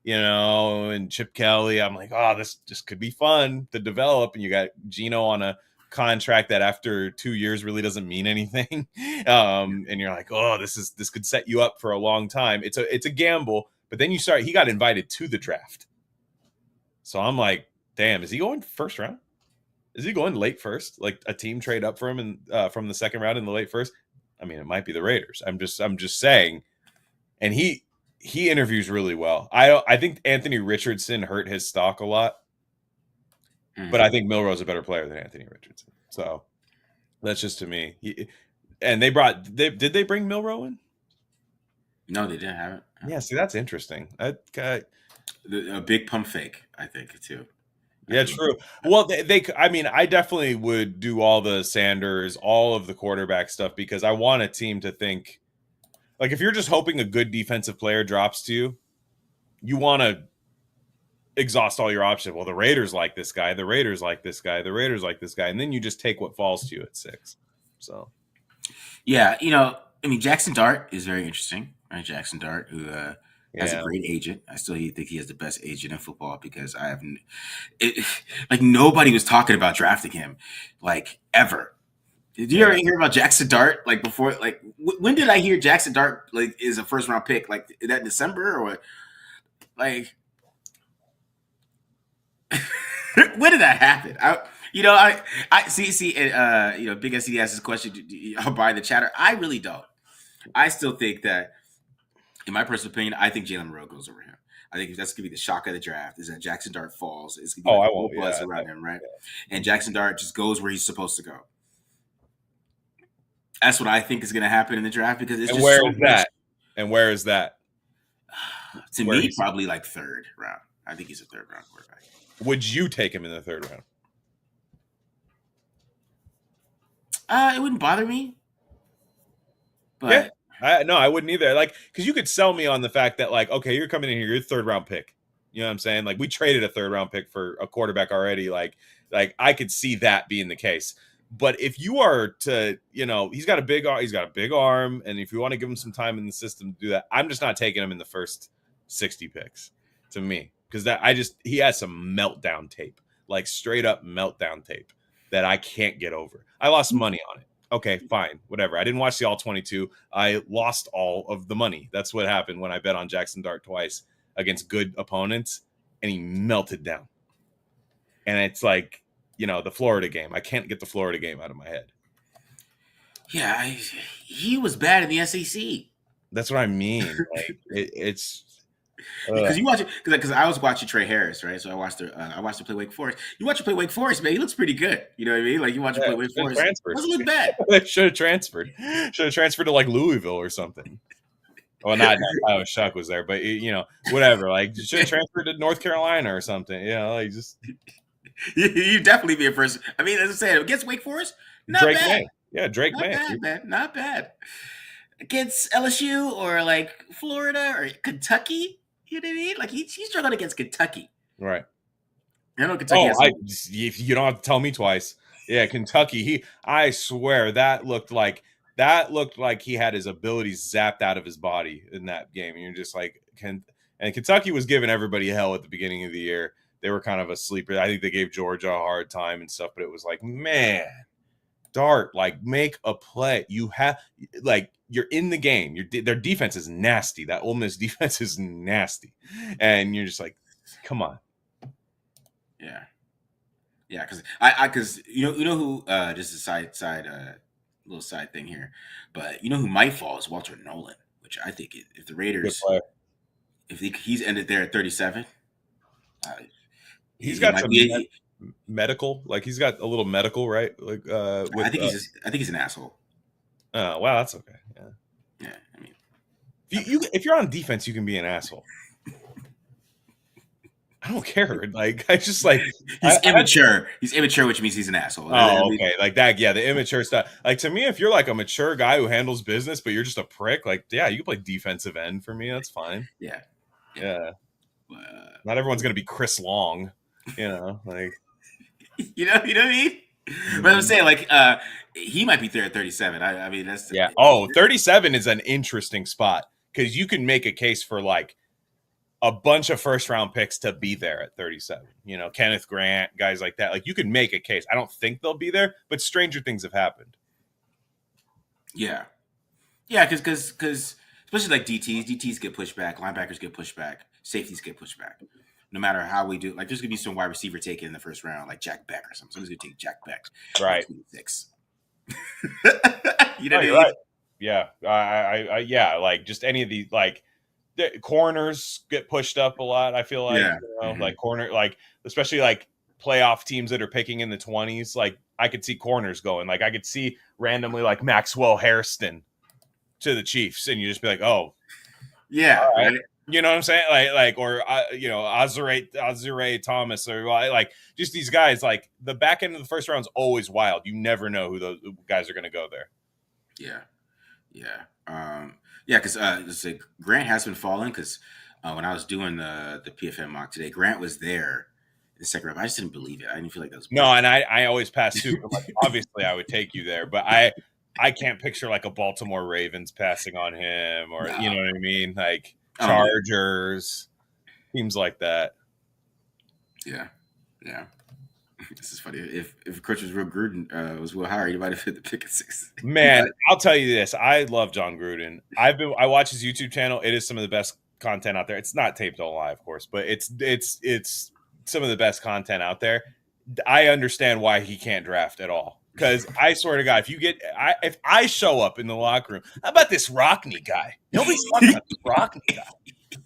and Chip Kelly, I'm like, oh, this just could be fun to develop. And you got Gino on a contract that after 2 years really doesn't mean anything, and you're like, oh, this could set you up for a long time. It's a gamble, but then he got invited to the draft, so I'm like, damn, is he going first round? Is he going late first? Like a team trade up for him and from the second round in the late first? I mean, it might be the Raiders. I'm just saying. And he interviews really well. I think Anthony Richardson hurt his stock a lot, but I think Milroe's a better player than Anthony Richardson. So that's just to me. Did they bring Milroe in? No, they didn't have it. Yeah, see, that's interesting. A big pump fake, I think, too. Yeah, true. Well, I mean, I definitely would do all the Sanders, all of the quarterback stuff, because I want a team to think, like, if you're just hoping a good defensive player drops to you, you want to exhaust all your options. Well, the Raiders like this guy, the Raiders like this guy, the Raiders like this guy, and then you just take what falls to you at 6. So, yeah, I mean, Jackson Dart is very interesting, right? Jackson Dart, who has a great agent. I still think he has the best agent in football, because like nobody was talking about drafting him, like, ever. Did you ever hear about Jackson Dart? Like before, like when did I hear Jackson Dart like is a first round pick? Like that December or what? Like when did that happen? I see. Big SCD asks this question. I'll buy the chatter. I really don't. I still think that, in my personal opinion, I think Jalen Rowe goes over him. I think that's going to be the shock of the draft, is that Jackson Dart falls. It's going to be I won't buzz around him, right? And Jackson Dart just goes where he's supposed to go. That's what I think is going to happen in the draft, because it's that? And where is that? To me, probably like 3rd round. I think he's a 3rd round quarterback. Would you take him in the 3rd round? It wouldn't bother me. But no, I wouldn't either. Like, because you could sell me on the fact that, like, okay, you're coming in here, you're a 3rd round pick. You know what I'm saying? Like, we traded a 3rd round pick for a quarterback already. Like I could see that being the case. But if you are to, he's got a big arm, and if you want to give him some time in the system to do that, I'm just not taking him in the first 60 picks, to me, because he has some meltdown tape, like straight up meltdown tape that I can't get over. I lost money on it. Okay, fine, whatever. I didn't watch the all 22. I lost all of the money. That's what happened when I bet on Jackson Dart twice against good opponents, and he melted down. And it's like, the Florida game. I can't get the Florida game out of my head. Yeah, he was bad in the SEC. That's what I mean. Like, it's because you watch it, because I was watching Trey Harris, right? So I watched him play Wake Forest. You watch him play Wake Forest, man. He looks pretty good. You know what I mean? Like, you watch him play Wake Forest. It doesn't look bad. Should have transferred. Should have transferred to like Louisville or something. Well, not Shuck was there, but whatever. Like, should have transferred to North Carolina or something. Like just. You definitely be a first. I mean, as I said, against Wake Forest, not Drake bad. May. Yeah, Drake not May. Bad, man. Not bad. against LSU or like Florida or Kentucky. You know what I mean? Like he struggled against Kentucky. Right. I know Kentucky Oh, has some. you don't have to tell me twice. Yeah, Kentucky. I swear that looked like he had his abilities zapped out of his body in that game. And you're just like, and Kentucky was giving everybody hell at the beginning of the year. They were kind of a sleeper. I think they gave Georgia a hard time and stuff, but it was like, man, Dart, like make a play. You have like you're in the game. Their defense is nasty. That Ole Miss defense is nasty, and you're just like, come on. Yeah, yeah. Because you know who just a little side thing here, but you know who might fall is Walter Nolan, which I think if the Good Raiders player. if he's ended there at 37, uh, He's he got might some be. medical, like he's got a little medical, right? Like with I think he's an asshole. oh wow, that's okay. Yeah. Yeah, I mean, If you're on defense, you can be an asshole. I don't care. Like I just like he's immature. He's immature, which means he's an asshole. I oh mean, okay, like that. Yeah, the immature stuff. Like to me, if you're like a mature guy who handles business, but you're just a prick, like yeah, you can play defensive end for me. That's fine. yeah, Yeah, uh, not everyone's gonna be Chris Long. Like you know what I mean. But I'm saying like he might be there at 37. I mean that's yeah. Oh, 37 is an interesting spot because you can make a case for like a bunch of first round picks to be there at 37. Kenneth Grant, guys like that. Like you could make a case. I don't think they'll be there, but stranger things have happened. yeah, because especially like DTs get pushed back, linebackers get pushed back, safeties get pushed back. No matter how we do, like there's gonna be some wide receiver taken in the first round, like Jack Beck or something. Someone's gonna take Jack Beck Right. 26. You know, you're right. Yeah. Yeah. Like just any of these, like the corners get pushed up a lot. I feel like, Yeah. like corner, like especially like playoff teams that are picking in the 20s. Like I could see corners going. Like I could see randomly like Maxwell Hairston to the Chiefs, and you just be like, oh, Yeah. all right. Right. You know what I'm saying? Like, or Azure Thomas, or like just these guys. Like the back end of the first round is always wild. You never know who those guys are going to go there. Yeah. Yeah. Yeah. Because like Grant has been falling. Because when I was doing the PFM mock today, Grant was there in the second round. I just didn't believe it. I didn't feel like that was no, and I always pass too. Like, obviously, I would take you there, but I can't picture like a Baltimore Ravens passing on him, or no. you know what I mean, like Chargers, teams like that. Yeah. This is funny. If coach was Will Gruden, was Will Howard, he might have hit the pick at 6. Man, I'll tell you this: I love John Gruden. I watch his YouTube channel. It is some of the best content out there. It's not taped all live, of course, but it's some of the best content out there. I understand why he can't draft at all. Because I swear to God, if I show up in the locker room, how about this Rockney guy? Nobody's talking about this Rockney guy.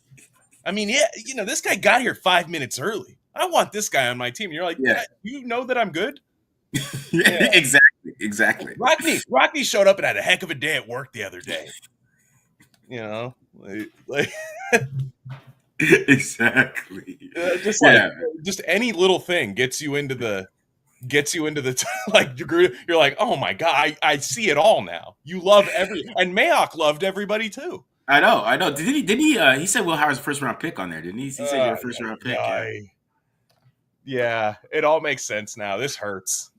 I mean, yeah, this guy got here 5 minutes early. I want this guy on my team. And you're like, yeah, you know that I'm good? Yeah. Exactly. Rockney showed up and had a heck of a day at work the other day. Like exactly. Just any little thing gets you into the like you're like, oh my God, I see it all now. You love and Mayock loved everybody too. I know. Didn't he? He said Will Howard's first round pick on there, didn't he? He said you're a first round pick. Yeah, it all makes sense now. This hurts.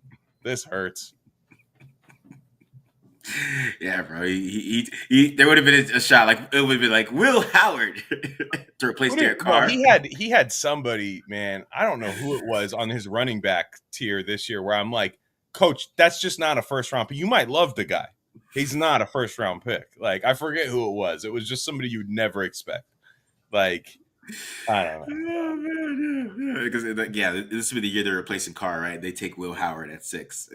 Yeah, bro. He there would have been a shot, like it would have been like Will Howard to replace Derek Carr. He had somebody, man. I don't know who it was on his running back tier this year, where I'm like, Coach, that's just not a first round pick. You might love the guy. He's not a first round pick. Like I forget who it was. It was just somebody you'd never expect. Like I don't know. Because this would be the year they're replacing Carr, right? They take Will Howard at 6.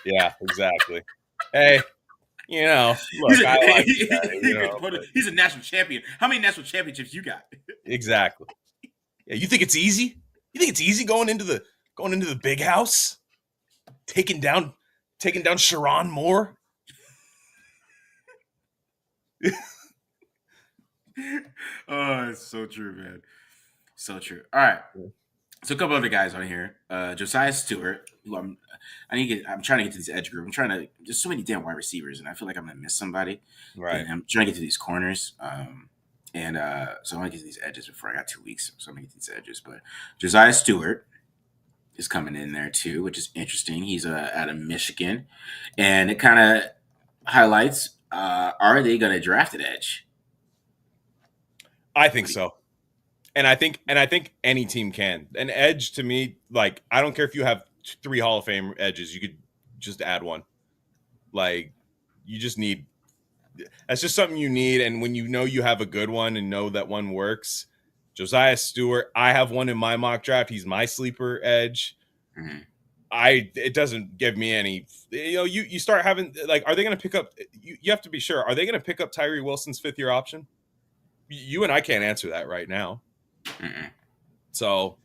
Yeah, exactly. Hey, look, he's a national champion. How many national championships you got? Exactly. Yeah, you think it's easy? You think it's easy going into the big house, taking down Sharon Moore? Oh, it's so true, man. So true. All right. So a couple other guys on here. Josiah Stewart, who I'm trying to get to this edge group. There's so many damn wide receivers, and I feel like I'm gonna miss somebody. Right. And I'm trying to get to these corners. So I want to get to these edges before I got 2 weeks. So I'm gonna get to these edges. But Josiah Stewart is coming in there too, which is interesting. He's out of Michigan, and it kind of highlights: are they going to draft an edge? I think so. And I think any team can. An edge to me, like, I don't care if you have 3 Hall of Fame edges, you could just add one. Like, you just need, that's just something you need. And when you know you have a good one and know that one works, Josiah Stewart, I have one in my mock draft. He's my sleeper edge. Mm-hmm. It doesn't give me any, you start having, like, are they going to pick up, you have to be sure, are they going to pick up Tyree Wilson's 5th-year option? You and I can't answer that right now. Mm-mm. So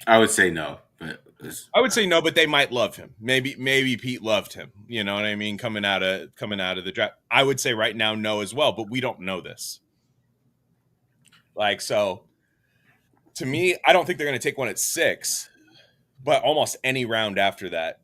I would say no, but they might love him. Maybe Pete loved him. You know what I mean? Coming out of the draft, I would say right now no as well, but we don't know this. Like, so to me, I don't think they're going to take one at 6, but almost any round after that.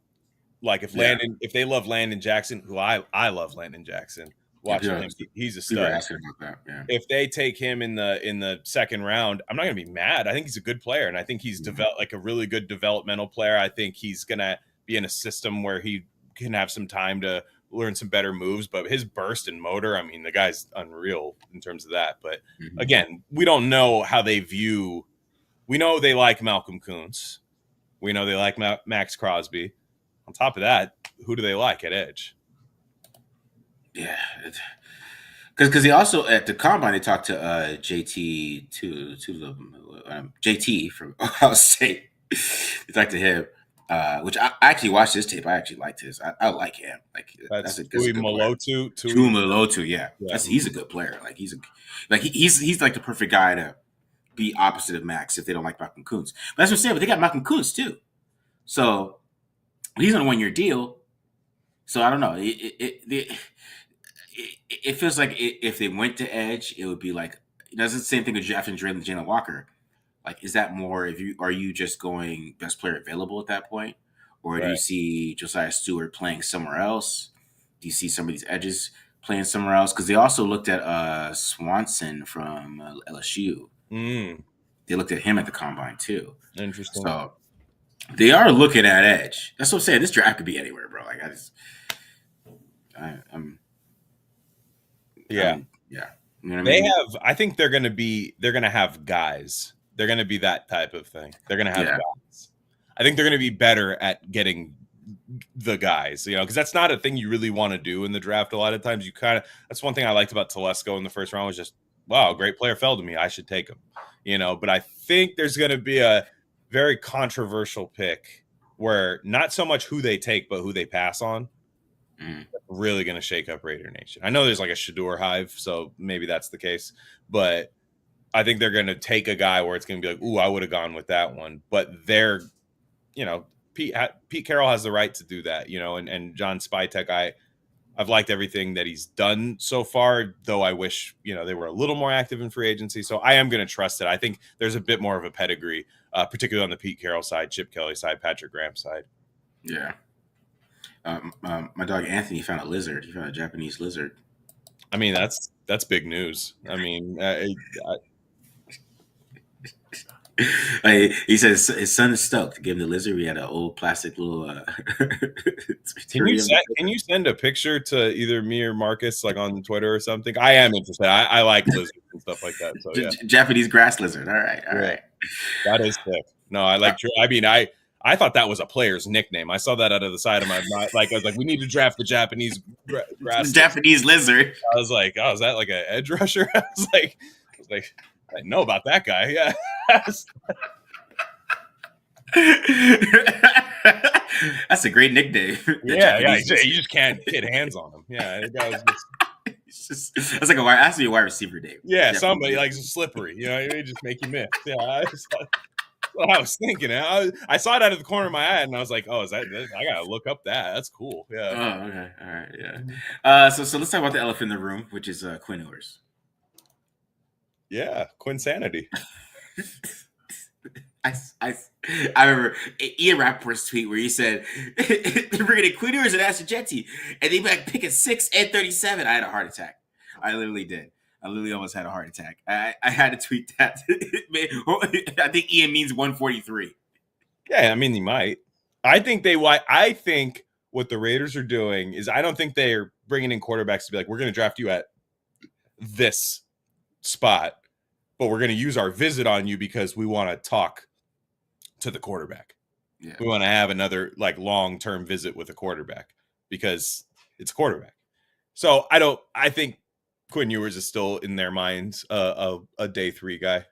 Like if they love Landon Jackson, who I love Landon Jackson. Watching him, he's a stud. Asking about that, yeah. If they take him in the 2nd round, I'm not going to be mad. I think he's a good player, and I think he's developed like a really good developmental player. I think he's going to be in a system where he can have some time to learn some better moves. But his burst and motor, I mean, the guy's unreal in terms of that. But again, we don't know how they view. We know they like Malcolm Kuntz. We know they like Max Crosby. On top of that, who do they like at edge? Yeah, because they also at the combine they talked to JT JT from Ohio State. They talked to him, which I actually watched his tape. I actually liked his. I like him. Like that's a good Malotu. Malotu, yeah. He's a good player. Like he's like the perfect guy to be opposite of Max if they don't like Malcolm Kuntz. But that's what I'm saying. But they got Malcolm Kuntz too, so he's on a 1-year deal. So I don't know. It feels like if they went to edge, it would be like that's the same thing with drafting Jaylen Walker. Like, is that more? Are you just going best player available at that point, or do you see Josiah Stewart playing somewhere else? Do you see some of these edges playing somewhere else? Because they also looked at Swanson from LSU. They looked at him at the combine too. Interesting. So they are looking at edge. That's what I'm saying. This draft could be anywhere, bro. Like I'm. Yeah. You know what I mean? I think they're going to have guys. They're going to be that type of thing. They're going to have guys. I think they're going to be better at getting the guys, because that's not a thing you really want to do in the draft. A lot of times that's one thing I liked about Telesco in the first round was just, wow, great player fell to me. I should take him, but I think there's going to be a very controversial pick where not so much who they take, but who they pass on. Really going to shake up Raider Nation. I know there's like a Shador hive, so maybe that's the case, but I think they're going to take a guy where it's going to be like, ooh, I would have gone with that one. But they're, Pete Carroll has the right to do that, and John Spytek, I've liked everything that he's done so far, though I wish, they were a little more active in free agency. So I am going to trust it. I think there's a bit more of a pedigree, particularly on the Pete Carroll side, Chip Kelly side, Patrick Graham side. Yeah. My dog Anthony found a lizard. He found a Japanese lizard. I mean, that's big news. I mean, he says his son is stoked to give him the lizard. We had an old plastic little. Can you send a picture to either me or Marcus, like on Twitter or something? I am interested. I like lizards and stuff like that. So yeah, Japanese grass lizard. All right. That is sick. No, I like. I mean, I thought that was a player's nickname. I saw that out of the side of my mind. Like I was like, we need to draft the Japanese grass. Japanese lizard. I was like, oh, is that like an edge rusher? I was like, I know about that guy. Yeah. That's a great nickname. Yeah. You just can't get hands on him. Yeah, the guy was just. That's like has to be a wide receiver name. Yeah, somebody like slippery. They just make you miss. Yeah. What I was thinking. I saw it out of the corner of my eye, and I was like, "Oh, is that? I gotta look up that. That's cool." Yeah. Oh, okay. All right. Yeah. So let's talk about the elephant in the room, which is Quinn Ewers. Yeah, Quinn Sanity. I remember Ian Rappaport's tweet where he said they're bringing in Quinn Ewers and Ashton Genty, and they back picking 6 and 37. I had a heart attack. I literally did. I literally almost had a heart attack. I had to tweet that. I think Ian means 143. Yeah, I mean, he might. I think what the Raiders are doing is I don't think they're bringing in quarterbacks to be like, we're going to draft you at this spot, but we're going to use our visit on you because we want to talk to the quarterback. Yeah. We want to have another like long-term visit with a quarterback because it's a quarterback. So I think Quinn Ewers is still in their minds a day 3 guy.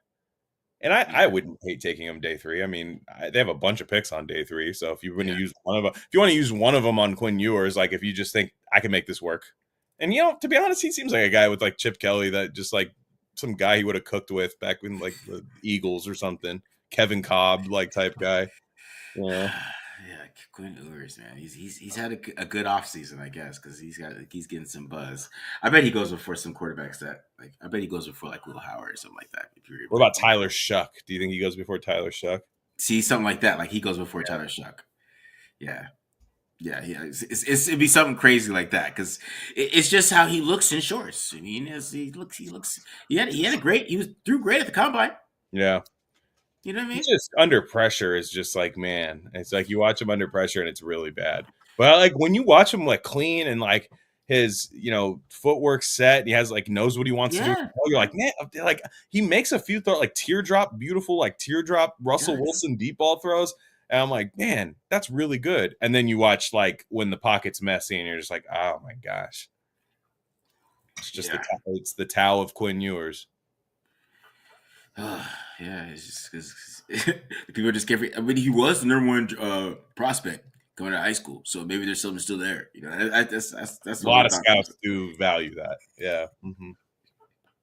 And I wouldn't hate taking him day 3. I mean, they have a bunch of picks on day 3. So if you want to use one of them on Quinn Ewers, like if you just think I can make this work, and to be honest, he seems like a guy with like Chip Kelly that just like some guy he would have cooked with back when like the Eagles or something, Kevin Cobb like type guy. Yeah, Quinn Ewers, man, he's had a good offseason, I guess, because he's getting some buzz. I bet he goes before some quarterbacks that like. I bet he goes before like Will Howard or something like that. What about Tyler Shuck? Do you think he goes before Tyler Shuck? See, something like that, like he goes before Tyler Shuck. Yeah. It'd be something crazy like that because it's just how he looks in shorts. I mean, he threw great at the combine. Yeah. You know what I mean? He's just under pressure is just like, man, it's like you watch him under pressure and it's really bad. But like when you watch him like clean and like his, footwork set, he has like knows what he wants to do. You're like, man, like he makes a few beautiful Russell Wilson deep ball throws. And I'm like, man, that's really good. And then you watch like when the pocket's messy and you're just like, oh my gosh. It's just it's the towel of Quinn Ewers. It's just because people just can't. I mean, he was the number 1 prospect going to high school, so maybe there's something still there. That's a lot of scouts do value that. Yeah,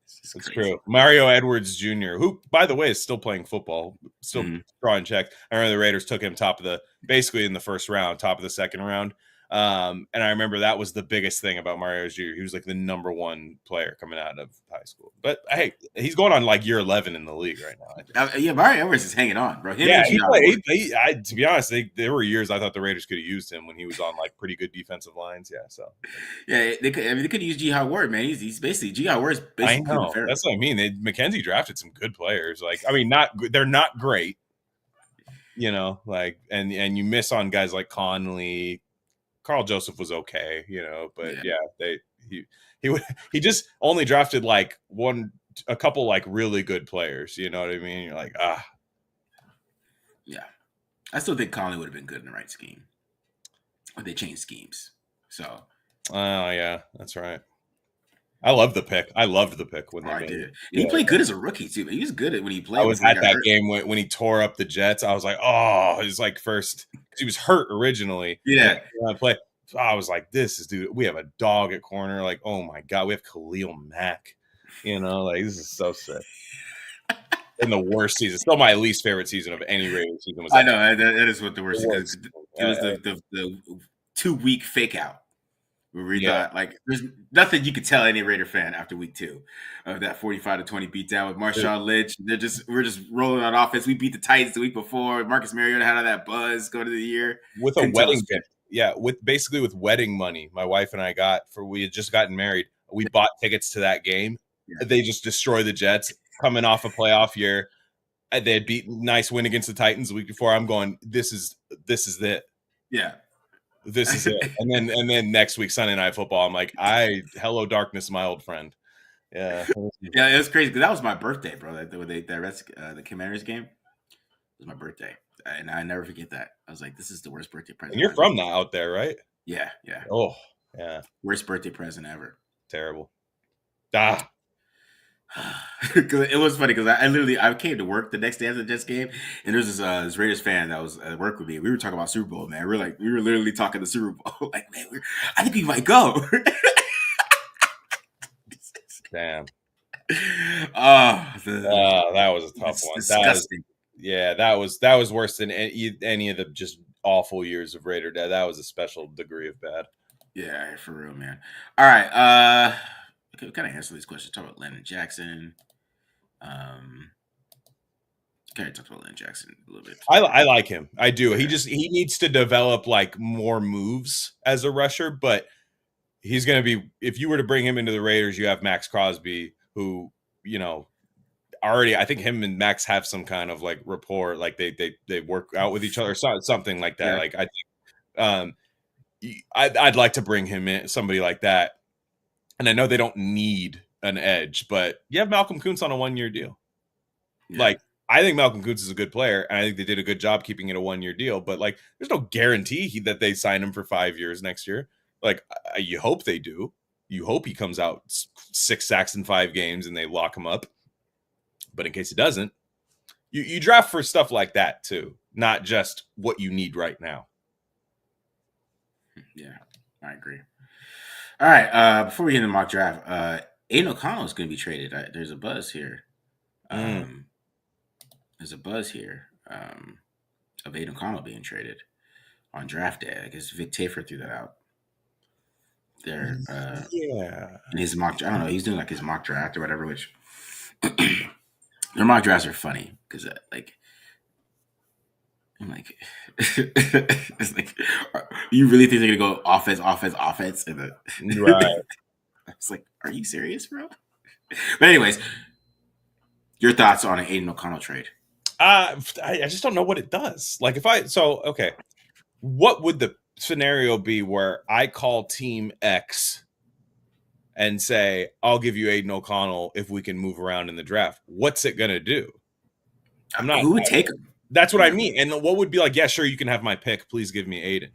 it's true. Mario Edwards Jr., who, by the way, is still playing football, still drawing checks. I remember the Raiders took him basically in the first round, top of the second round. And I remember that was the biggest thing about Mario Jr. He was like the number 1 player coming out of high school. But hey, he's going on like year 11 in the league right now. Mario Edwards is hanging on, bro. To be honest, there were years I thought the Raiders could have used him when he was on like pretty good defensive lines. Yeah, so they could use G. Howard, man. He's basically G. Howard's basically. I know. That's what I mean. McKenzie drafted some good players. Like, I mean, they're not great, like, and you miss on guys like Conley. Carl Joseph was okay, but he just only drafted like a couple like really good players. You know what I mean? You're like, yeah. I still think Conley would have been good in the right scheme. But they changed schemes, so. Oh yeah, that's right. I loved the pick. When they made it. And he played good as a rookie too. He was good when he played. I was at that game when he tore up the Jets. I was like, oh, he's like first because he was hurt originally. Yeah, I was like, dude. We have a dog at corner. Like, oh my god, we have Khalil Mack. Like this is so sick. In the worst season, still my least favorite season of any Raiders season was. I know that is what the worst. It was the 2-week fake out. Where we thought like there's nothing you could tell any Raider fan after week 2 of that 45-20 beatdown with Marshawn Lynch. We're just rolling on offense. We beat the Titans the week before. Marcus Mariota had all that buzz going to the year with a wedding gift. Yeah, with wedding money. My wife and I we had just gotten married. We bought tickets to that game. Yeah. They just destroyed the Jets coming off a playoff year. They had beaten nice win against the Titans the week before. I'm going, this is it. Yeah. This is it. And then next week, Sunday Night Football, I'm like, hello darkness, my old friend. Yeah. Yeah, it was crazy because that was my birthday, bro. The Commanders game. It was my birthday. And I never forget that. I was like, this is the worst birthday present. And you're from out there, right? Yeah. Oh, yeah. Worst birthday present ever. Terrible. It was funny because I came to work the next day after the Jets game, and there was this Raiders fan that was at work with me. We were talking about Super Bowl, man. We were literally talking the Super Bowl. Like, man, I think we might go. Damn. That was a tough one. Disgusting. That was worse than any of the just awful years of Raider Dad. That was a special degree of bad. Yeah, for real, man. All right. We kind of answer these questions. Talk about Landon Jackson. kind of talked about Len Jackson a little bit. I like him. I do. Yeah. He needs to develop like more moves as a rusher, but he's going to be, if you were to bring him into the Raiders, you have Max Crosby, who, already, I think him and Max have some kind of like rapport, like they work out with each other, something like that. Yeah. Like I think I'd like to bring him in, somebody like that. And I know they don't need an edge, but you have Malcolm Kuntz on a 1-year deal. Yeah. Like, I think Malcolm Kuntz is a good player, and I think they did a good job keeping it a 1-year deal. But like, there's no guarantee that they sign him for 5 years next year. Like, you hope they do. You hope he comes out 6 sacks in 5 games and they lock him up. But in case he doesn't, you draft for stuff like that too, not just what you need right now. Yeah, I agree. All right. Before we get into the mock draft, Aiden O'Connell is going to be traded. There's a buzz here. There's a buzz here of Aiden O'Connell being traded on draft day. I guess Vic Tafer threw that out there. In his mock, I don't know. He's doing like his mock draft or whatever. Which their mock drafts are funny because I'm like, it's like, you really think they're gonna go offense? Right. It's like, are you serious, bro? But anyways, your thoughts on an Aiden O'Connell trade? I just don't know what it does. Like, okay, what would the scenario be where I call Team X and say, I'll give you Aiden O'Connell if we can move around in the draft? What's it gonna do? Who would take him? That's what I mean. And what would be like, yeah, sure, you can have my pick. Please give me Aiden.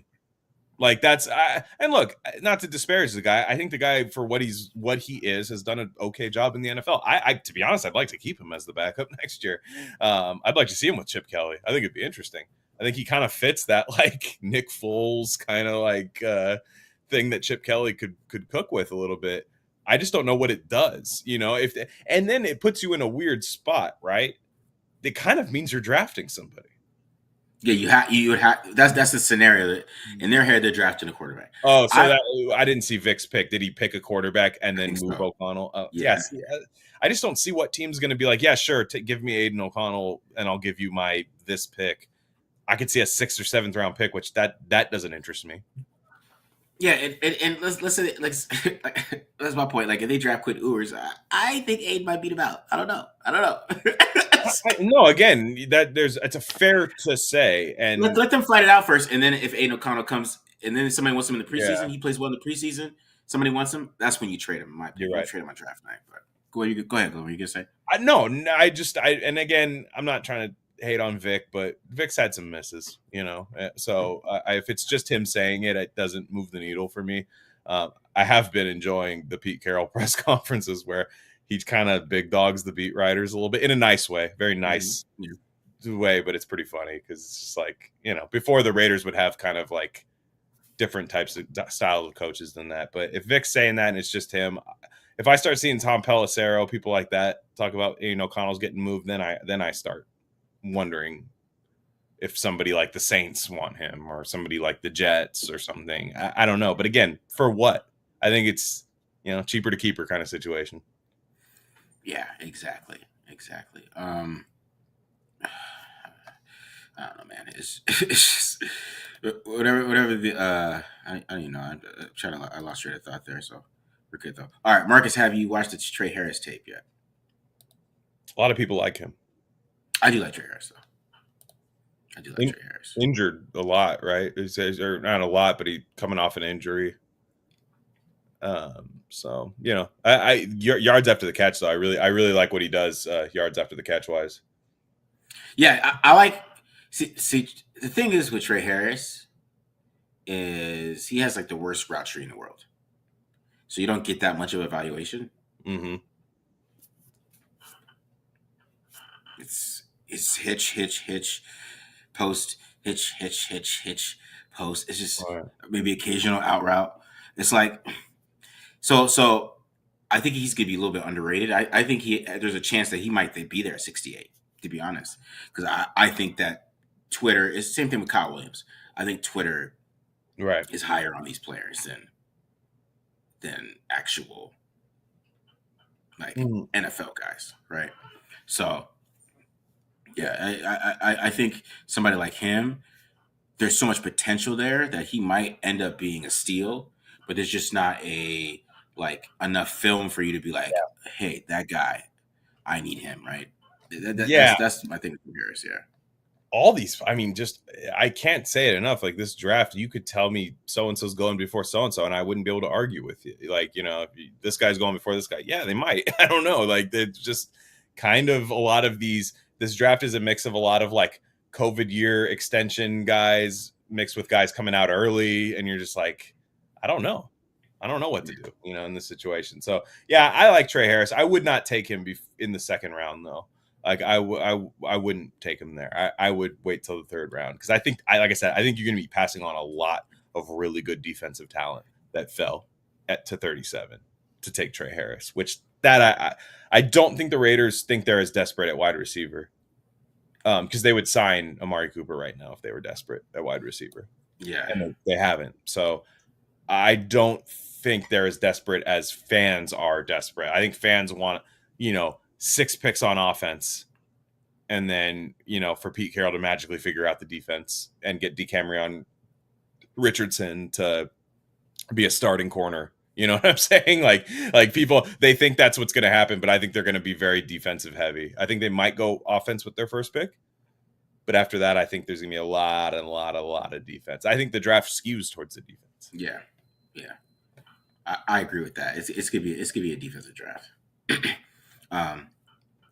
Like and look, not to disparage the guy. I think the guy, for what he is, has done an okay job in the NFL. I to be honest, I'd like to keep him as the backup next year. I'd like to see him with Chip Kelly. I think it'd be interesting. I think he kind of fits that like Nick Foles kind of like thing that Chip Kelly could cook with a little bit. I just don't know what it does, and then it puts you in a weird spot, right? It kind of means you're drafting somebody. Yeah, you would have. That's the scenario that in their head they're drafting a quarterback. Oh, so I didn't see Vic's pick. Did he pick a quarterback and then move O'Connell? Yes. I just don't see what team's going to be like, yeah, sure, give me Aiden O'Connell and I'll give you this pick. I could see a 6th or 7th round pick, which that doesn't interest me. Yeah, and let's say that's my point. Like if they draft Quinn Ewers, I think Aiden might beat him out. I don't know. No, again, it's a fair to say, and let them fight it out first, and then if Aiden O'Connell comes, and then somebody wants him in the preseason, he plays well in the preseason. Somebody wants him. That's when you trade him. In my opinion, you trade him on draft night. But go ahead. What were you gonna say? And again, I'm not trying to hate on Vic, but Vic's had some misses, So if it's just him saying it, it doesn't move the needle for me. I have been enjoying the Pete Carroll press conferences where he kind of big dogs the beat writers a little bit in a nice way, very nice way, but it's pretty funny because it's just like, before the Raiders would have kind of like different types of styles of coaches than that. But if Vic's saying that and it's just him, if I start seeing Tom Pelissero, people like that talk about, O'Connell's getting moved, then I start wondering if somebody like the Saints want him or somebody like the Jets or something. I don't know. But again, for what? I think it's, cheaper to keep her kind of situation. Yeah, exactly. I don't know, man. It's just whatever the I don't even know. I lost train of thought there, so we're good though. All right, Marcus, have you watched the Trey Harris tape yet? A lot of people like him. I do like Trey Harris though. Trey Harris. Injured a lot, right? Or not a lot, but he coming off an injury. So I yards after the catch though. I really like what he does yards after the catch wise. Yeah, I like. See, the thing is with Trey Harris is he has like the worst route tree in the world, so you don't get that much of evaluation. Mm-hmm. It's hitch, post, hitch, post. It's just maybe occasional out route. It's like so. I think he's gonna be a little bit underrated. I think there's a chance that he might be there at 68. To be honest, because I think that Twitter is the same thing with Kyle Williams. I think Twitter is higher on these players than actual like NFL guys, right? So Yeah, I think somebody like him, there's so much potential there that he might end up being a steal, but there's just not a like enough film for you to be like, hey, that guy, I need him, right? Yeah, That's my thing with Harris. Yeah, all these, I mean, just I can't say it enough. Like this draft, you could tell me so and so's going before so and so, and I wouldn't be able to argue with you. Like, if this guy's going before this guy, yeah, they might. I don't know. Like, it's just kind of a lot of these. This draft is a mix of a lot of like COVID year extension guys mixed with guys coming out early, and you're just like, I don't know. I don't know what to do, in this situation. So yeah, I like Trey Harris. I would not take him in the second round though. Like I wouldn't take him there. I would wait till the third round because like I said, I think you're going to be passing on a lot of really good defensive talent that fell to 37 to take Trey Harris, which I don't think the Raiders think they're as desperate at wide receiver because they would sign Amari Cooper right now if they were desperate at wide receiver. yeah, And they haven't. So I don't think they're as desperate as fans are desperate. I think fans want, 6 picks on offense and then, for Pete Carroll to magically figure out the defense and get DeCamerion Richardson to be a starting corner. You know what I'm saying? Like people, they think that's what's going to happen, but I think they're going to be very defensive heavy. I think they might go offense with their first pick, but after that, I think there's going to be a lot of defense. I think the draft skews towards the defense. yeah. I agree with that. It's gonna be a defensive draft. And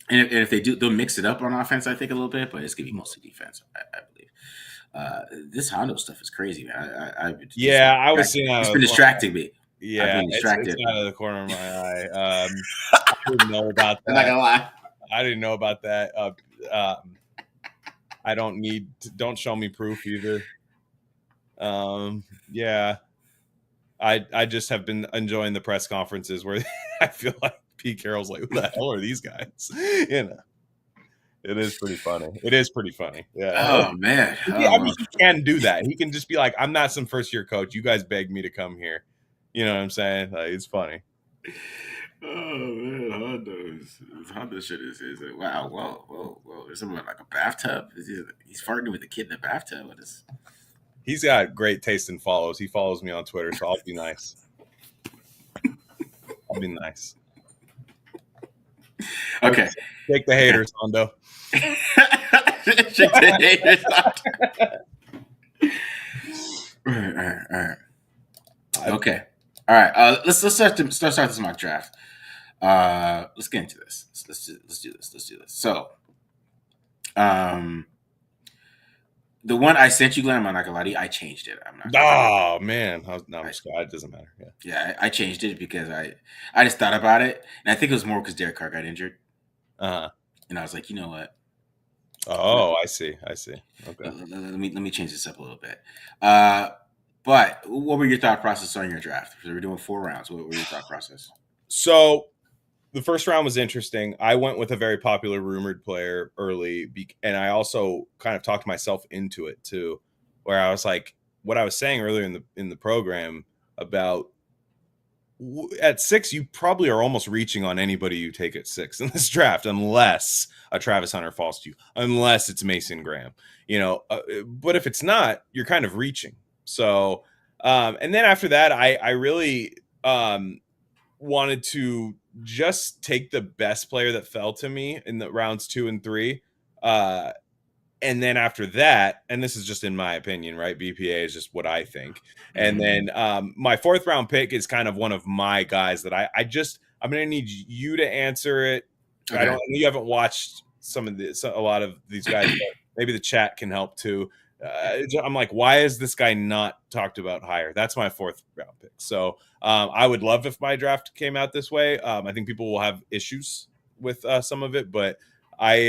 if they do, they'll mix it up on offense, I think a little bit, but it's gonna be mostly defense, I believe. This Hondo stuff is crazy, man. I was seeing it's been distracting me. Yeah, I've been distracted. It's out of the corner of my eye. I didn't know about that. I'm not gonna lie. I didn't know about that. I don't show me proof either. Yeah. I just have been enjoying the press conferences where I feel like Pete Carroll's like, who the hell are these guys? It is pretty funny. Yeah. Oh man. I mean, he can do that. He can just be like, I'm not some first year coach. You guys begged me to come here. You know what I'm saying? Like, it's funny. Oh man, Hondo shit is wow. Whoa. There's something like a bathtub. He's farting with a kid in the bathtub. What is? He's got great taste in follows. He follows me on Twitter, so I'll be nice. Okay. Take the haters, Hondo. Shake the haters. All right. Okay. All right. Let's start this mock draft. Let's get into this. Let's do this. So, the one I sent you, Glenn, I'm not gonna lie to you, I changed it. I'm not. Oh man, it doesn't matter. Yeah, I changed it because I just thought about it, and I think it was more because Derek Carr got injured. And I was like, you know what? Oh, I see. Okay. Let me change this up a little bit. But what were your thought process on your draft? So we're doing 4 rounds. What were your thought process? So the first round was interesting. I went with a very popular rumored player early, and I also kind of talked myself into it too, where I was like, what I was saying earlier in the program about at 6, you probably are almost reaching on anybody you take at 6 in this draft, unless a Travis Hunter falls to you, unless it's Mason Graham, but if it's not, you're kind of reaching. So, and then after that, I really wanted to just take the best player that fell to me in the rounds 2 and 3. And then after that, and this is just in my opinion, right? BPA is just what I think. And then my 4th round pick is kind of one of my guys that I'm going to need you to answer it. Okay. You haven't watched a lot of these guys, but maybe the chat can help too. I'm like, why is this guy not talked about higher? That's my 4th round pick. So I would love if my draft came out this way. I think people will have issues with some of it, but I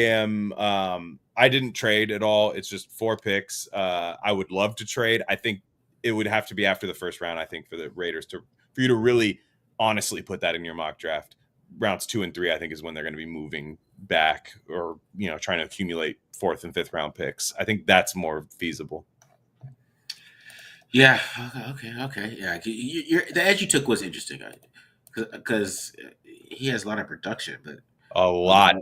didn't trade at all. It's just 4 picks. I would love to trade. I think it would have to be after the first round, I think, for the Raiders for you to really honestly put that in your mock draft. Rounds 2 and 3, I think, is when they're going to be moving back or, trying to accumulate 4th and 5th round picks. I think that's more feasible. Yeah. Okay. Yeah. The edge you took was interesting because he has a lot of production, but a lot.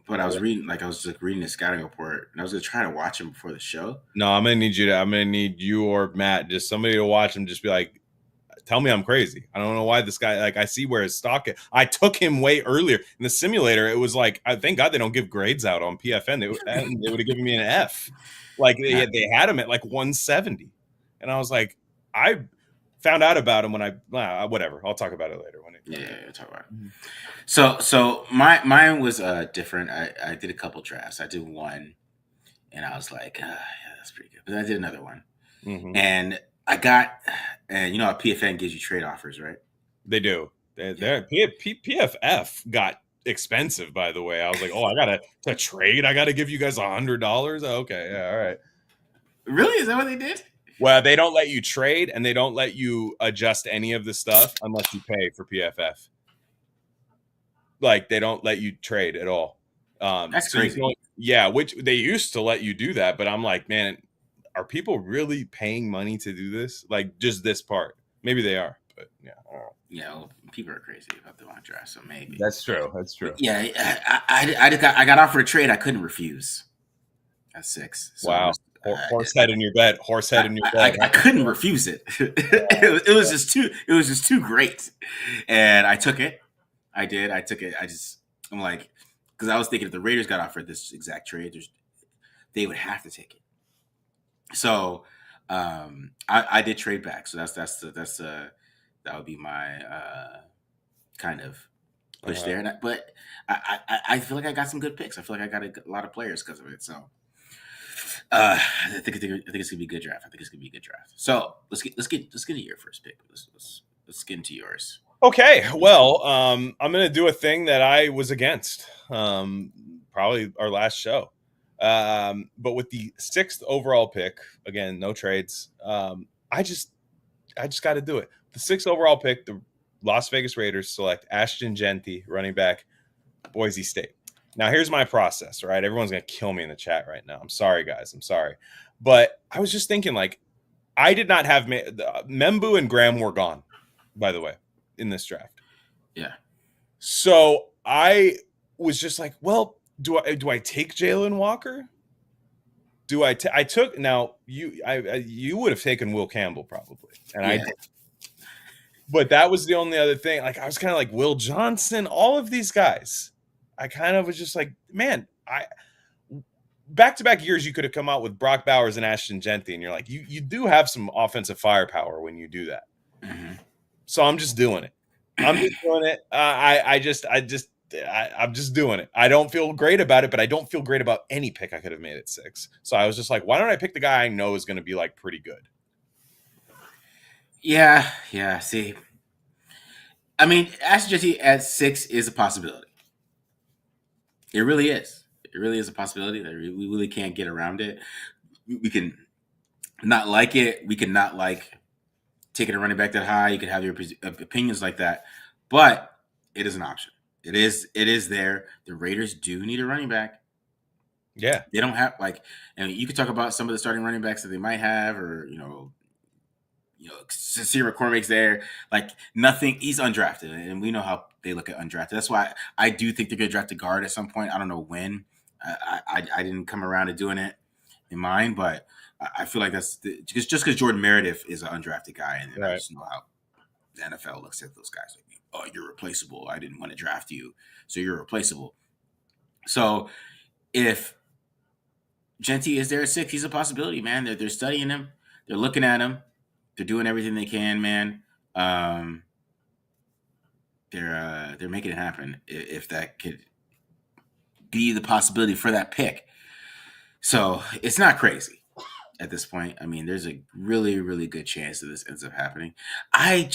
but I was reading the scouting report, and I was gonna try to watch him before the show. No, I'm gonna need you or Matt, just somebody to watch him. Just be like, tell me I'm crazy. I don't know why this guy, like, I see where his stock is. I took him way earlier in the simulator. It was like, I thank God they don't give grades out on PFN. They would have given me an F. Like they had him at like 170, and I was like, I found out about him when whatever. I'll talk about it later when I'll talk about it. So mine was different. I did a couple drafts. I did one, and I was like, yeah, that's pretty good. But then I did another one, and I got, and you know how PFN gives you trade offers, right? They do. PFF got expensive, by the way. I was like, oh, I gotta to trade. I gotta give you guys $100. Okay, yeah, all right. Really? Is that what they did? Well, they don't let you trade, and they don't let you adjust any of the stuff unless you pay for PFF. Like, they don't let you trade at all. That's crazy. Which they used to let you do that, but I'm like, man, are people really paying money to do this? Like, just this part? Maybe they are, but yeah. Yeah, well, people are crazy about the long draft, so maybe. That's true. Yeah, I got offered a trade I couldn't refuse at 6. So wow. Horse head in your bed. I couldn't refuse it. It was just too great, and I took it. I did. I took it. I'm like, because I was thinking if the Raiders got offered this exact trade, they would have to take it. So I did trade back. So that would be my kind of push there. But I feel like I got some good picks. I feel like I got a lot of players because of it. So I think it's gonna be a good draft. So let's get to your first pick. Let's get into yours. Okay, well, I'm gonna do a thing that I was against, probably our last show, but with the 6th overall pick, again, no trades. I just got to do it. The 6th overall pick, the Las Vegas Raiders select Ashton Genty, running back, Boise State. Now, here's my process, right? Everyone's going to kill me in the chat right now. I'm sorry, guys. I'm sorry. But I was just thinking, like, I did not have Membu and Graham were gone, by the way, in this draft. Yeah. So I was just like, well, do I take Jaylen Walker? I took now you would have taken Will Campbell probably, and I did. But that was the only other thing. Like, I was kind of like Will Johnson, all of these guys. I kind of was just like, man, back-to-back years you could have come out with Brock Bowers and Ashton Genty, and you're like, you do have some offensive firepower when you do that. Mm-hmm. So I'm just doing it. I'm just doing it. I don't feel great about it, but I don't feel great about any pick I could have made at 6. So I was just like, why don't I pick the guy I know is going to be like pretty good? Yeah. See, I mean, Ashton Genty at 6 is a possibility. It really is. It really is a possibility that we really can't get around it. We can not like it. We can not like taking a running back that high. You can have your opinions like that, but it is an option. It is there. The Raiders do need a running back. Yeah. They don't have and you could talk about some of the starting running backs that they might have, or Sincere McCormick's there. Like, nothing. He's undrafted, and we know how they look at undrafted. That's why I do think they're going to draft a guard at some point. I don't know when. I didn't come around to doing it in mind, but I feel like that's just because Jordan Meredith is an undrafted guy, and right. I just know how the NFL looks at those guys. Like, oh, you're replaceable. I didn't want to draft you, so you're replaceable. So if Genty is there at 6, he's a possibility, man. They're studying him. They're looking at him. They're doing everything they can, man. They're making it happen if that could be the possibility for that pick. So it's not crazy at this point. I mean, there's a really, really good chance that this ends up happening. And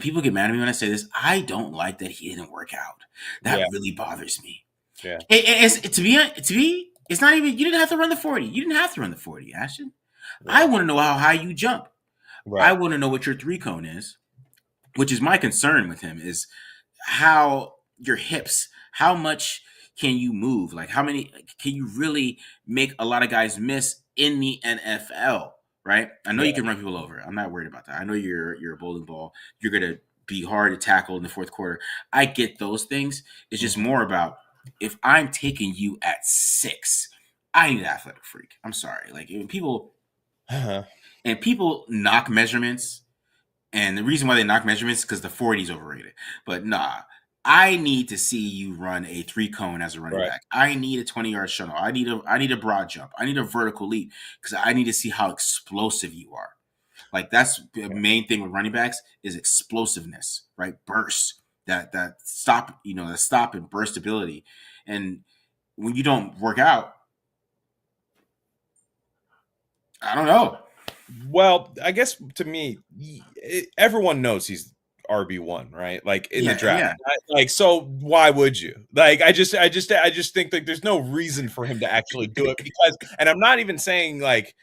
people get mad at me when I say this, I don't like that he didn't work out. That really bothers me. Yeah. It's not even, you didn't have to run the 40. You didn't have to run the 40, Ashton. Right. I want to know how high you jump. Right. I want to know what your 3 cone is, which is my concern with him, is how your hips, how much can you move? Like, how many can you really make a lot of guys miss in the NFL, right? I know you can run people over. I'm not worried about that. I know you're a bowling ball. You're going to be hard to tackle in the 4th quarter. I get those things. It's just more about if I'm taking you at 6, I need an athletic freak. I'm sorry. Like people knock measurements, and the reason why they knock measurements is because the 40 is overrated. But nah, I need to see you run a 3-cone as a running Right. back. I need a 20-yard shuttle. I need a broad jump. I need a vertical leap because I need to see how explosive you are. Like that's the main thing with running backs is explosiveness, right? Burst, that stop, the stop and burst ability. And when you don't work out, I don't know. Well, I guess to me, everyone knows he's RB1, right? Like in the draft. Yeah. Like, so why would you? Like, I just think like there's no reason for him to actually do it because, and I'm not even saying like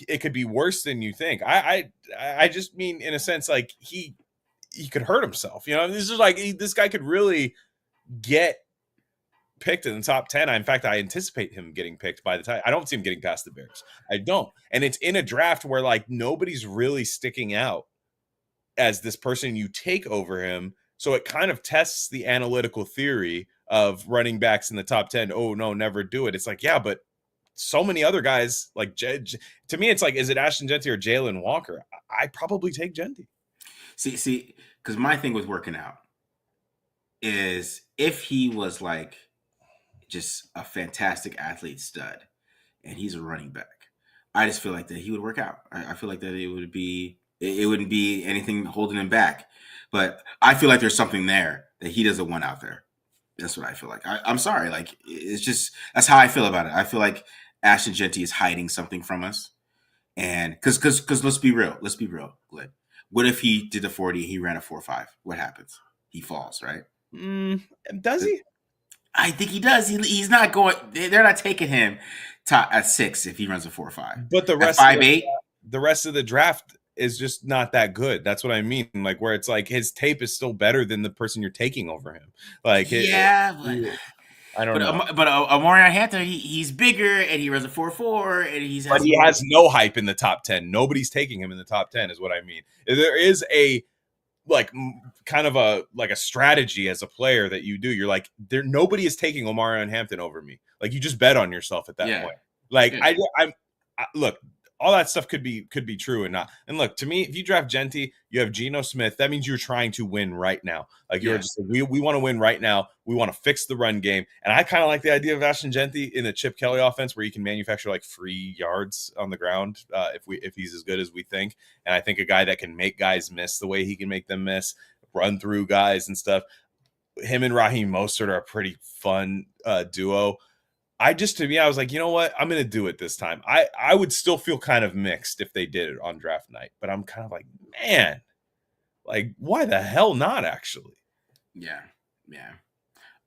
it could be worse than you think. I just mean in a sense like he could hurt himself. This is like this guy could really get picked in the top 10. In fact, I anticipate him getting picked by the time. I don't see him getting past the Bears. I don't. And it's in a draft where like nobody's really sticking out as this person you take over him. So it kind of tests the analytical theory of running backs in the top 10. Oh no, never do it. It's like, yeah, but so many other guys like to me, it's like, is it Ashton Genty or Jaylen Walker? I probably take Genty. See, because my thing with working out is if he was like just a fantastic athlete stud and he's a running back, I just feel like that he would work out. I feel like that it wouldn't be anything holding him back. But I feel like there's something there that he doesn't want out there. That's what I feel like. I'm sorry. Like it's just that's how I feel about it. I feel like Ashton Genty is hiding something from us. And because let's be real, Glenn. What if he did the 40, he ran a 4.5? What happens? He falls, right? Does he? I think he does. He's not going. They're not taking him at 6 if he runs a 4.5. But the rest at 5.8, the rest of the draft is just not that good. That's what I mean. Like where it's like his tape is still better than the person you're taking over him. Like I don't know. But Omarion Hampton, he's bigger and he runs a 4.4 and he has no hype in the top 10. Nobody's taking him in the top 10 is what I mean. There is a like kind of a strategy as a player that you do. You're like, nobody is taking Omarion Hampton over me. Like you just bet on yourself at that point. Like I look, all that stuff could be true and not. And look, to me, if you draft Genty, you have Geno Smith. That means you're trying to win right now. Like you're just we want to win right now. We want to fix the run game. And I kind of like the idea of Ashton Genty in the Chip Kelly offense, where you can manufacture like free yards on the ground if he's as good as we think. And I think a guy that can make guys miss the way he can make them miss, run through guys and stuff. Him and Raheem Mostert are a pretty fun duo. I was like, you know what? I'm going to do it this time. I would still feel kind of mixed if they did it on draft night, but I'm kind of like, man, like, why the hell not actually? Yeah.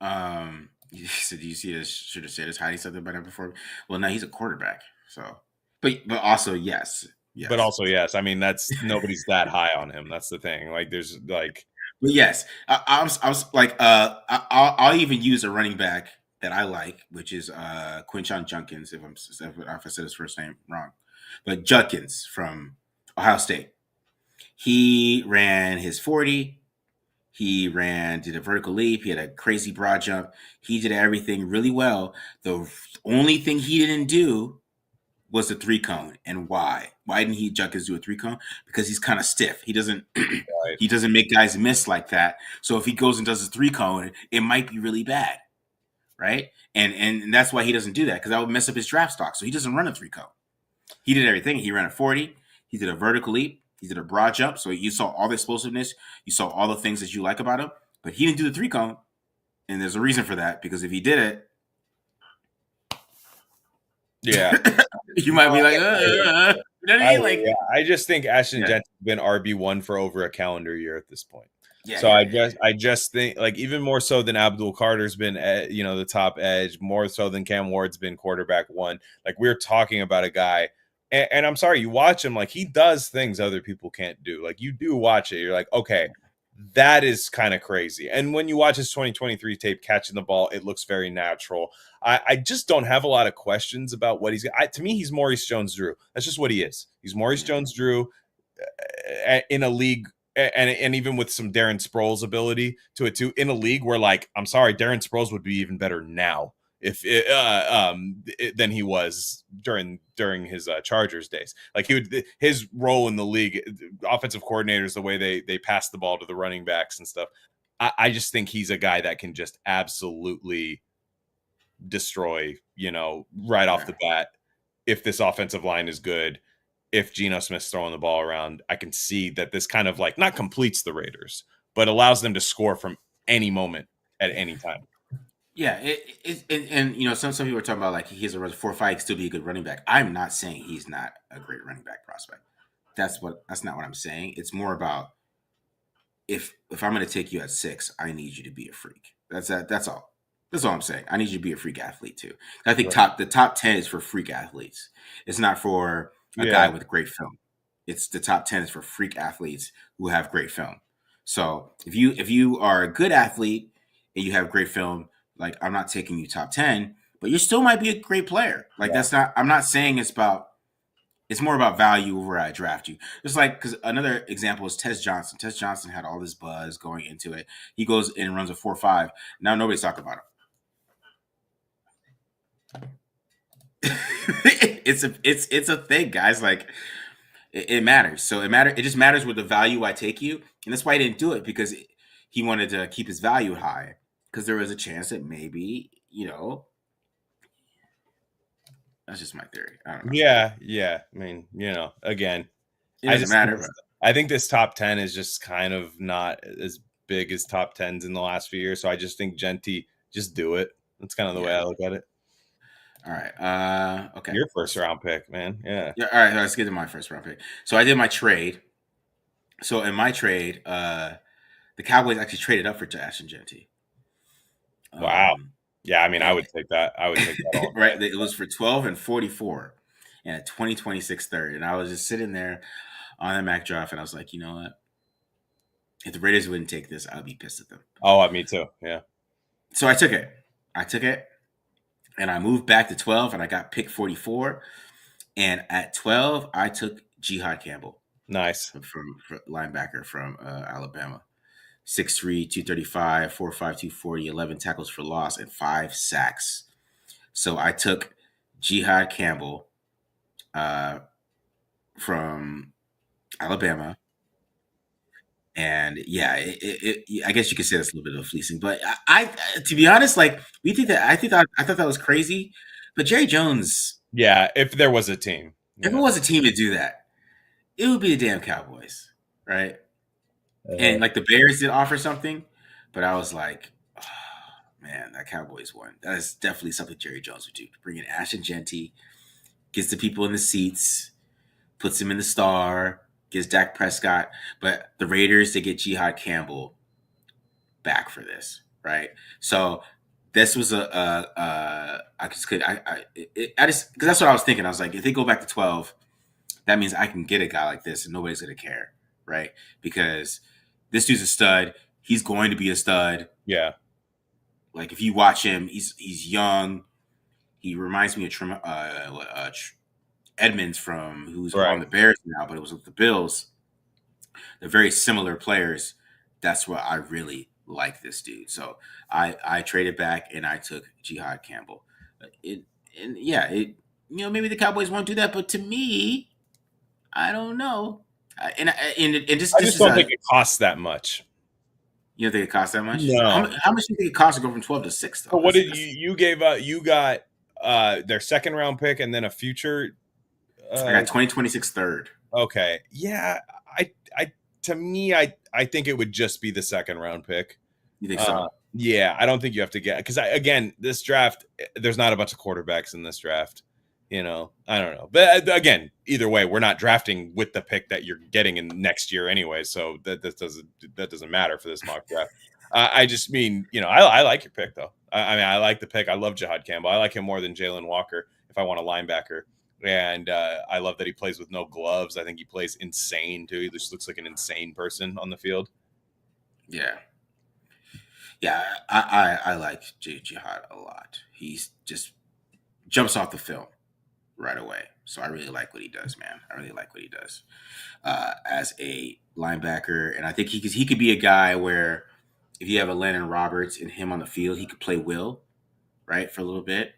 So do you see this? Should have said this hiding something about him before? Well, no, he's a quarterback. So, but also yes. But also yes. I mean, that's nobody's that high on him. That's the thing. Like, there's like. But yes, I was like, I'll even use a running back that I like, which is Quinn Junkins, if I said his first name wrong. But Junkins from Ohio State. He ran his 40. He did a vertical leap. He had a crazy broad jump. He did everything really well. The only thing he didn't do was the 3-cone. And why? Why didn't Junkins do a 3-cone? Because he's kind of stiff. He doesn't he doesn't make guys miss like that. So if he goes and does a 3-cone, it might be really bad. Right? And that's why he doesn't do that, because that would mess up his draft stock. So he doesn't run a 3-cone. He did everything. He ran a 40. He did a vertical leap. He did a broad jump. So you saw all the explosiveness. You saw all the things that you like about him. But he didn't do the 3-cone. And there's a reason for that, because if he did it, you might be like, you know what I mean? I just think Ashton Genty's been RB1 for over a calendar year at this point. I just think, like, even more so than Abdul Carter's been, the top edge, more so than Cam Ward's been quarterback 1. Like, we're talking about a guy, and I'm sorry, you watch him, like, he does things other people can't do. Like, you do watch it, you're like, okay, that is kind of crazy. And when you watch his 2023 tape catching the ball, it looks very natural. I just don't have a lot of questions about what he's – to me, he's Maurice Jones-Drew. That's just what he is. He's Maurice Jones-Drew in a league and even with some Darren Sproles ability to it too, in a league where, like, I'm sorry, Darren Sproles would be even better now than he was during his Chargers days. Like, his role in the league, offensive coordinators, the way they pass the ball to the running backs and stuff. I just think he's a guy that can just absolutely destroy, right off the bat. If this offensive line is good, if Geno Smith's throwing the ball around, I can see that this kind of, like, not completes the Raiders, but allows them to score from any moment at any time. Yeah, and some people are talking about, like, he has a 4.5, he could still be a good running back. I'm not saying he's not a great running back prospect. That's not what I'm saying. It's more about, if I'm going to take you at 6, I need you to be a freak. That's all. That's all I'm saying. I need you to be a freak athlete too. I think the top 10 is for freak athletes. It's not for a guy with great film. It's the top 10 is for freak athletes who have great film. So if you are a good athlete and you have great film, like, I'm not taking you top 10, but you still might be a great player. Like, I'm not saying it's more about value over I draft you. It's like, because another example is Tez Johnson. Tez Johnson had all this buzz going into it. He goes in and runs a 4.5. Now nobody's talking about him. it's a thing, guys. Like, it matters. So it just matters with the value I take you, and that's why he didn't do it, because he wanted to keep his value high, because there was a chance that maybe, that's just my theory. I don't know. Yeah. I mean, again, it doesn't matter. I think this top 10 is just kind of not as big as top 10s in the last few years. So I just think Genty, just do it. That's kind of the way I look at it. All right. Okay. Your first round pick, man. Yeah. All right. Let's get to my first round pick. So I did my trade. So in my trade, the Cowboys actually traded up for Ashton Genty. Wow. Yeah, I mean, I would take that. I would take that. Right. It was for 12 and 44 and a 2026 third. And I was just sitting there on the mock draft, and I was like, you know what? If the Raiders wouldn't take this, I would be pissed at them. Oh, me too. Yeah. So I took it. And I moved back to 12, and I got pick 44. And at 12, I took Jihad Campbell. Nice. From linebacker from Alabama. 6'3", 235, 4'5", 240, 11 tackles for loss, and 5 sacks. So I took Jihad Campbell from Alabama. And yeah, I guess you could say that's a little bit of fleecing, but I to be honest, like, I thought that was crazy. But Jerry Jones, yeah, if there was a team, if it was a team to do that, it would be the damn Cowboys, right? And like, the Bears did offer something, but I was like, oh, man, that Cowboys one. That is definitely something Jerry Jones would do. Bring in Ashton Genty, gets the people in the seats, puts him in the star, gives Dak Prescott. But the Raiders, they get Jihad Campbell back for this, right? So this was I just because that's what I was thinking. I was like, if they go back to 12, that means I can get a guy like this, and nobody's gonna care, right? Because this dude's a stud. He's going to be a stud. Yeah. Like, if you watch him, he's young. He reminds me of Edmonds who's on the Bears now, but it was with the Bills. They're very similar players. That's what I really like this dude. So I traded back and I took Jihad Campbell. Maybe the Cowboys won't do that, but to me, I don't know. I just don't think it costs that much. You don't think it costs that much? No. How much do you think it costs to go from 12 to 6? Though? But what did you gave up? You got their second round pick and then a future. I got 2026 third. Okay, yeah. To me, I think it would just be the second round pick. You think so? Yeah, I don't think you have to get, because again, this draft, there's not a bunch of quarterbacks in this draft. I don't know. But again, either way, we're not drafting with the pick that you're getting in next year anyway. So that doesn't matter for this mock draft. I just mean, I like your pick though. I mean, I like the pick. I love Jihad Campbell. I like him more than Jaylen Walker if I want a linebacker. And I love that he plays with no gloves. I think he plays insane too. He just looks like an insane person on the field. Yeah. Yeah, I like Jihad a lot. He's just jumps off the film. right away. So I really like what he does, man. I really like what he does as a linebacker, and I think he could be a guy where if you have a Landon Roberts and him on the field, he could play Will right for a little bit,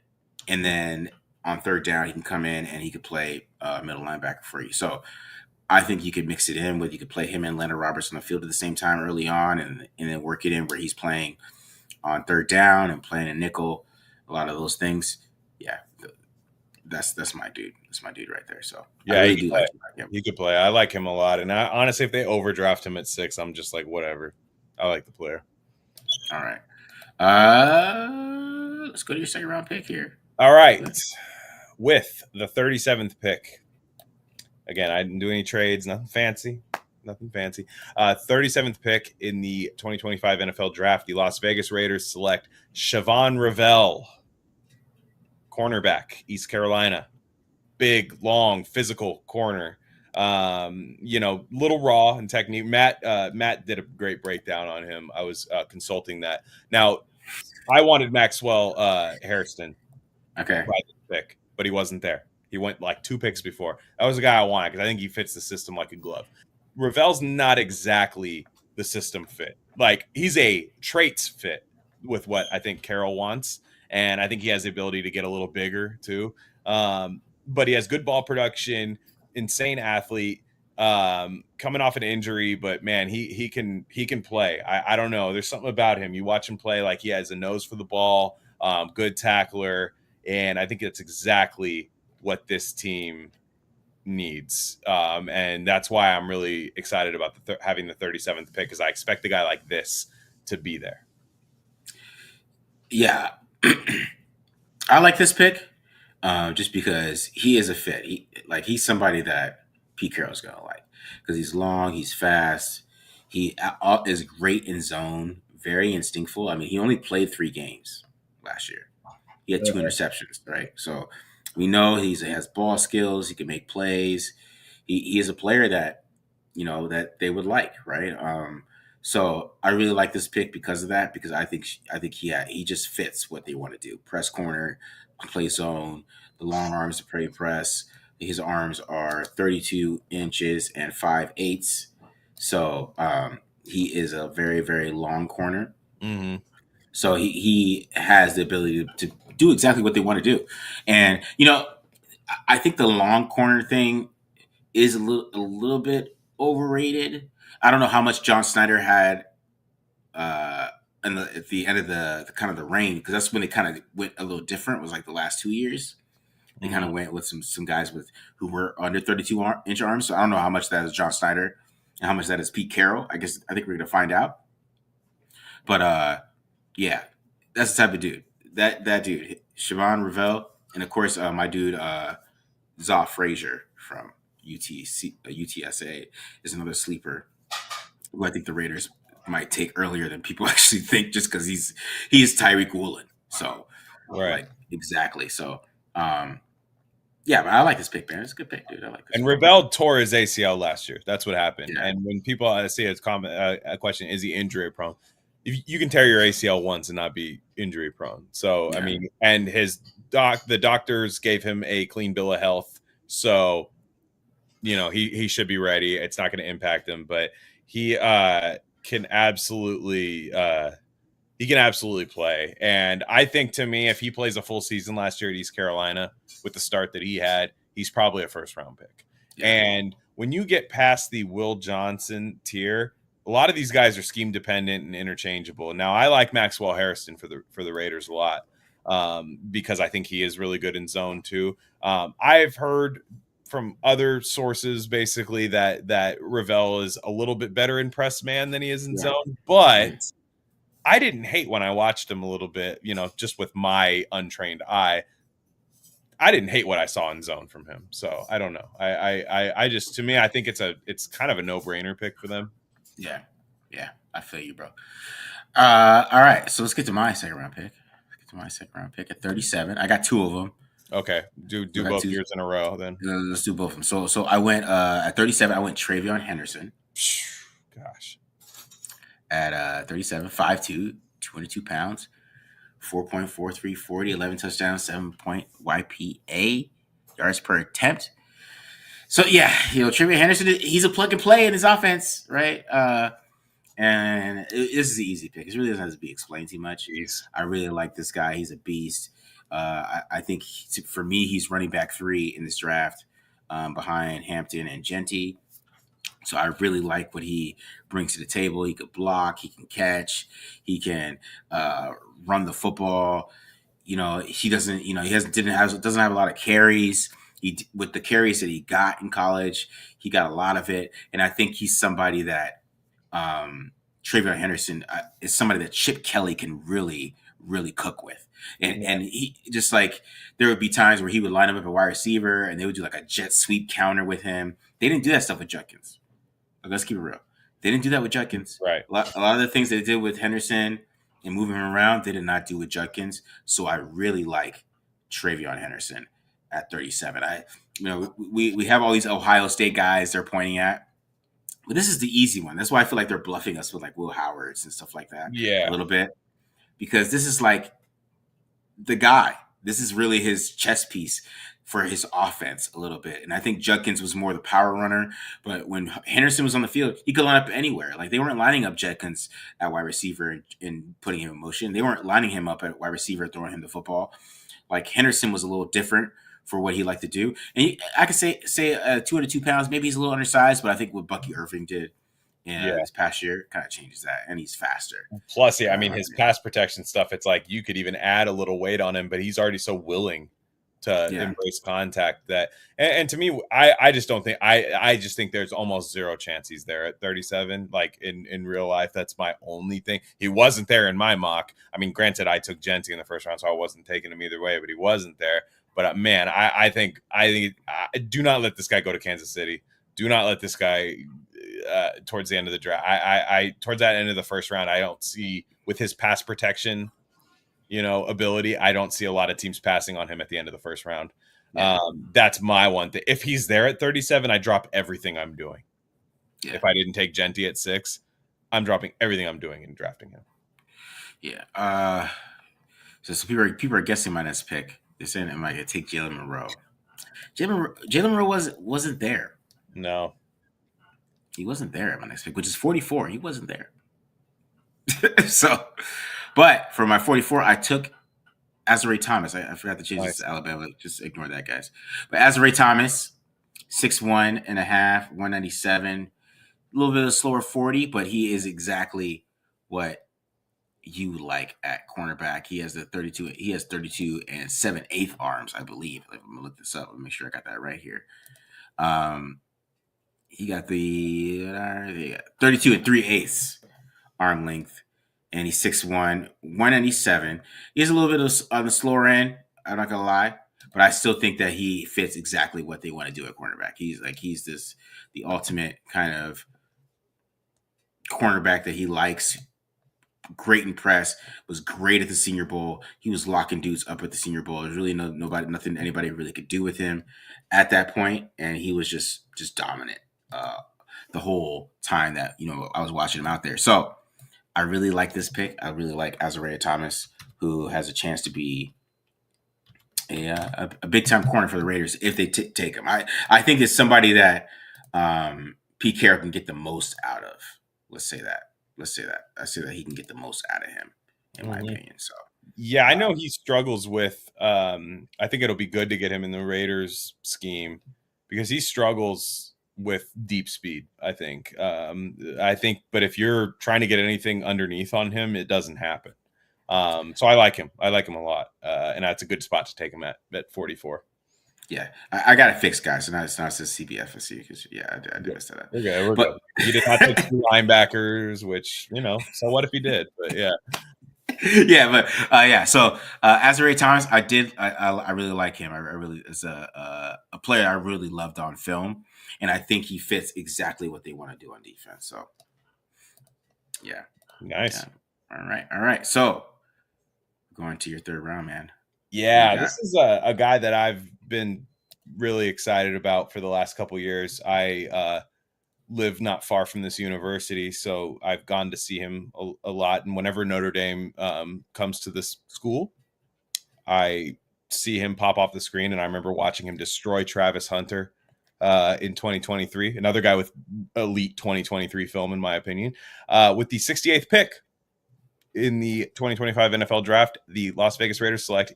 and then on third down he can come in and he could play middle linebacker for you. So I think you could mix it in with you could play him and Landon Roberts on the field at the same time early on, and then work it in where he's playing on third down and playing a nickel, a lot of those things. Yeah, that's my dude. That's my dude right there. So I Yeah, really do like him. he could play. I like him a lot. And honestly, if they overdraft him at 6, I'm just like, whatever. I like the player. All right. Let's go to your second round pick here. All right. With the 37th pick. Again, I didn't do any trades, nothing fancy. 37th pick in the 2025 NFL Draft. The Las Vegas Raiders select Siobhan Revell, cornerback, East Carolina. Big, long, physical corner. Little raw in technique. Matt did a great breakdown on him. I was consulting that. Now, I wanted Maxwell Hairston, Okay, pick, but he wasn't there. He went like 2 picks before. That was the guy I wanted because I think he fits the system like a glove. Revell's not exactly the system fit. Like, he's a traits fit with what I think Carroll wants, and I think he has the ability to get a little bigger too. But he has good ball production, insane athlete, coming off an injury, but man, he can play. I don't know. There's something about him. You watch him play, like he has a nose for the ball, good tackler, and I think that's exactly what this team needs. And that's why I'm really excited about having the 37th pick, because I expect a guy like this to be there. Yeah, I like this pick just because he is a fit. He's somebody that Pete Carroll's gonna like because he's long, he's fast, he is great in zone, very instinctful. I mean, he only played 3 games last year. He had 2 interceptions, right? So we know he has ball skills. He can make plays. He is a player that that they would like, right? So I really like this pick because of that. Because I think he just fits what they want to do: press corner, play zone, the long arms to play press. His arms are 32 inches and 5/8. So he is a very, very long corner. Mm-hmm. So he has the ability to do exactly what they want to do. And I think the long corner thing is a little bit overrated. I don't know how much John Snyder had at the end of the kind of the reign, because that's when it kind of went a little different. It was like the last 2 years. They kind of went with some guys who were under 32-inch arms. So I don't know how much that is John Snyder and how much that is Pete Carroll. I think we're gonna find out. But yeah, that's the type of dude. That dude, Siobhan Revell, and of course my dude Zaw Frazier from UTSA is another sleeper who I think the Raiders might take earlier than people actually think, just because he's Tyreek Woolen. So Right. Exactly. So yeah, but I like this pick, man. It's a good pick, dude. I like this. And Revell tore his ACL last year. That's what happened. Yeah. And when people see his comment, a question, is he injury prone? You can tear your ACL once and not be injury prone. So, yeah. I mean, and the doctors gave him a clean bill of health. So, he should be ready. It's not going to impact him, but he can absolutely play. And I think, to me, if he plays a full season last year at East Carolina with the start that he had, he's probably a first-round pick. Yeah. And when you get past the Will Johnson tier, a lot of these guys are scheme dependent and interchangeable. Now, I like Maxwell Hairston for the Raiders a lot because I think he is really good in zone too. I've heard from other sources basically that Revell is a little bit better in press man than he is in zone, but I didn't hate when I watched him a little bit, just with my untrained eye. I didn't hate what I saw in zone from him. So I don't know. I just, to me, I think it's kind of a no-brainer pick for them. Yeah. I feel you, bro. All right. So let's get to my second round pick. At 37. I got 2 of them. Okay. Do both years in a row then. Let's do both of them. So I went at 37. I went Travion Henderson. Gosh. At 37, 5'2", 202 pounds, 4.43 40, 11 touchdowns, 7 point YPA. yards per attempt. So yeah, Trevor Henderson, he's a plug and play in his offense, right? And this is an easy pick. It really doesn't have to be explained too much. Jeez. I really like this guy. He's a beast. I think for me, he's running back 3 in this draft, behind Hampton and Genty. So I really like what he brings to the table. He could block, he can catch, he can run the football. He doesn't. Doesn't have a lot of carries. With the carries that he got in college, he got a lot of it, and I think he's somebody that Travion Henderson is somebody that Chip Kelly can really, really cook with. And he just like there would be times where he would line up a wide receiver and they would do like a jet sweep counter with him. They didn't do that stuff with Judkins. Like, let's keep it real. They didn't do that with Judkins. Right. A lot of the things they did with Henderson and moving him around, they did not do with Judkins. So I really like Travion Henderson at 37. We have all these Ohio State guys they're pointing at. But this is the easy one. That's why I feel like they're bluffing us with like Will Howards and stuff like that. Yeah. A little bit. Because this is like the guy. This is really his chess piece for his offense a little bit. And I think Judkins was more the power runner. But when Henderson was on the field, he could line up anywhere. Like they weren't lining up Judkins at wide receiver and putting him in motion. They weren't lining him up at wide receiver, throwing him the football. Like Henderson was a little different for what he liked to do. And I could say 202 pounds, maybe he's a little undersized, but I think what Bucky Irving did this past year kind of changes that, and he's faster. Plus, I mean, his pass protection stuff, it's like you could even add a little weight on him, but he's already so willing to embrace contact that, and to me, I just don't think, I just think there's almost zero chance he's there at 37. Like in real life, that's my only thing. He wasn't there in my mock. I mean, granted, I took Genty in the first round, so I wasn't taking him either way, but he wasn't there. But man, I think do not let this guy go to Kansas City. Do not let this guy towards the end of the draft. I towards that end of the first round, I don't see with his pass protection, ability. I don't see a lot of teams passing on him at the end of the first round. Yeah. That's my one thing. If he's there at 37, I drop everything I'm doing. Yeah. If I didn't take Genty at 6, I'm dropping everything I'm doing and drafting him. Yeah. So people are guessing my next pick. They're saying, am I going to take Jaylen Monroe? Jaylen Monroe wasn't there. No. He wasn't there at my next pick, which is 44. He wasn't there. But for my 44, I took Azare Thomas. I forgot to change this to Alabama. Just ignore that, guys. But Azare Thomas, 6'1 and a half, 197. A little bit of a slower 40, but he is exactly what you like at cornerback. He has 32 and 7/8 arms, I believe. I'm gonna look this up and make sure I got that right here. He got the 32 and 3/8 arm length, and he's 6'1, 197. He's a little bit on the slower end. I'm not gonna lie, but I still think that he fits exactly what they want to do at cornerback. He's the ultimate kind of cornerback that he likes. Great in press, was great at the Senior Bowl. He was locking dudes up at the Senior Bowl. There's really nothing anybody really could do with him at that point, and he was just dominant the whole time that I was watching him out there. So I really like this pick. I really like Azare Thomas, who has a chance to be a big time corner for the Raiders if they take him. I think it's somebody that Pete Carroll can get the most out of. Let's say that. I say that he can get the most out of him, in my opinion. So yeah, I know he struggles with. I think it'll be good to get him in the Raiders scheme because he struggles with deep speed. I think, but if you're trying to get anything underneath on him, it doesn't happen. So I like him. I like him a lot, and that's a good spot to take him at 44. Yeah, I got it fixed, guys. So now it's not just CBFSC because I did mess that up. Okay, we're good. He did not take 2 linebackers, which so what if he did? But yeah. So Azare Thomas, I really like him. I really is a player I really loved on film, and I think he fits exactly what they want to do on defense. So yeah, nice. Yeah. All right. So going to your third round, man. Yeah, this is a guy that I've been really excited about for the last couple of years. I live not far from this university, so I've gone to see him a lot. And whenever Notre Dame comes to this school, I see him pop off the screen, and I remember watching him destroy Travis Hunter in 2023, another guy with elite 2023 film, in my opinion. With the 68th pick in the 2025 NFL Draft, the Las Vegas Raiders select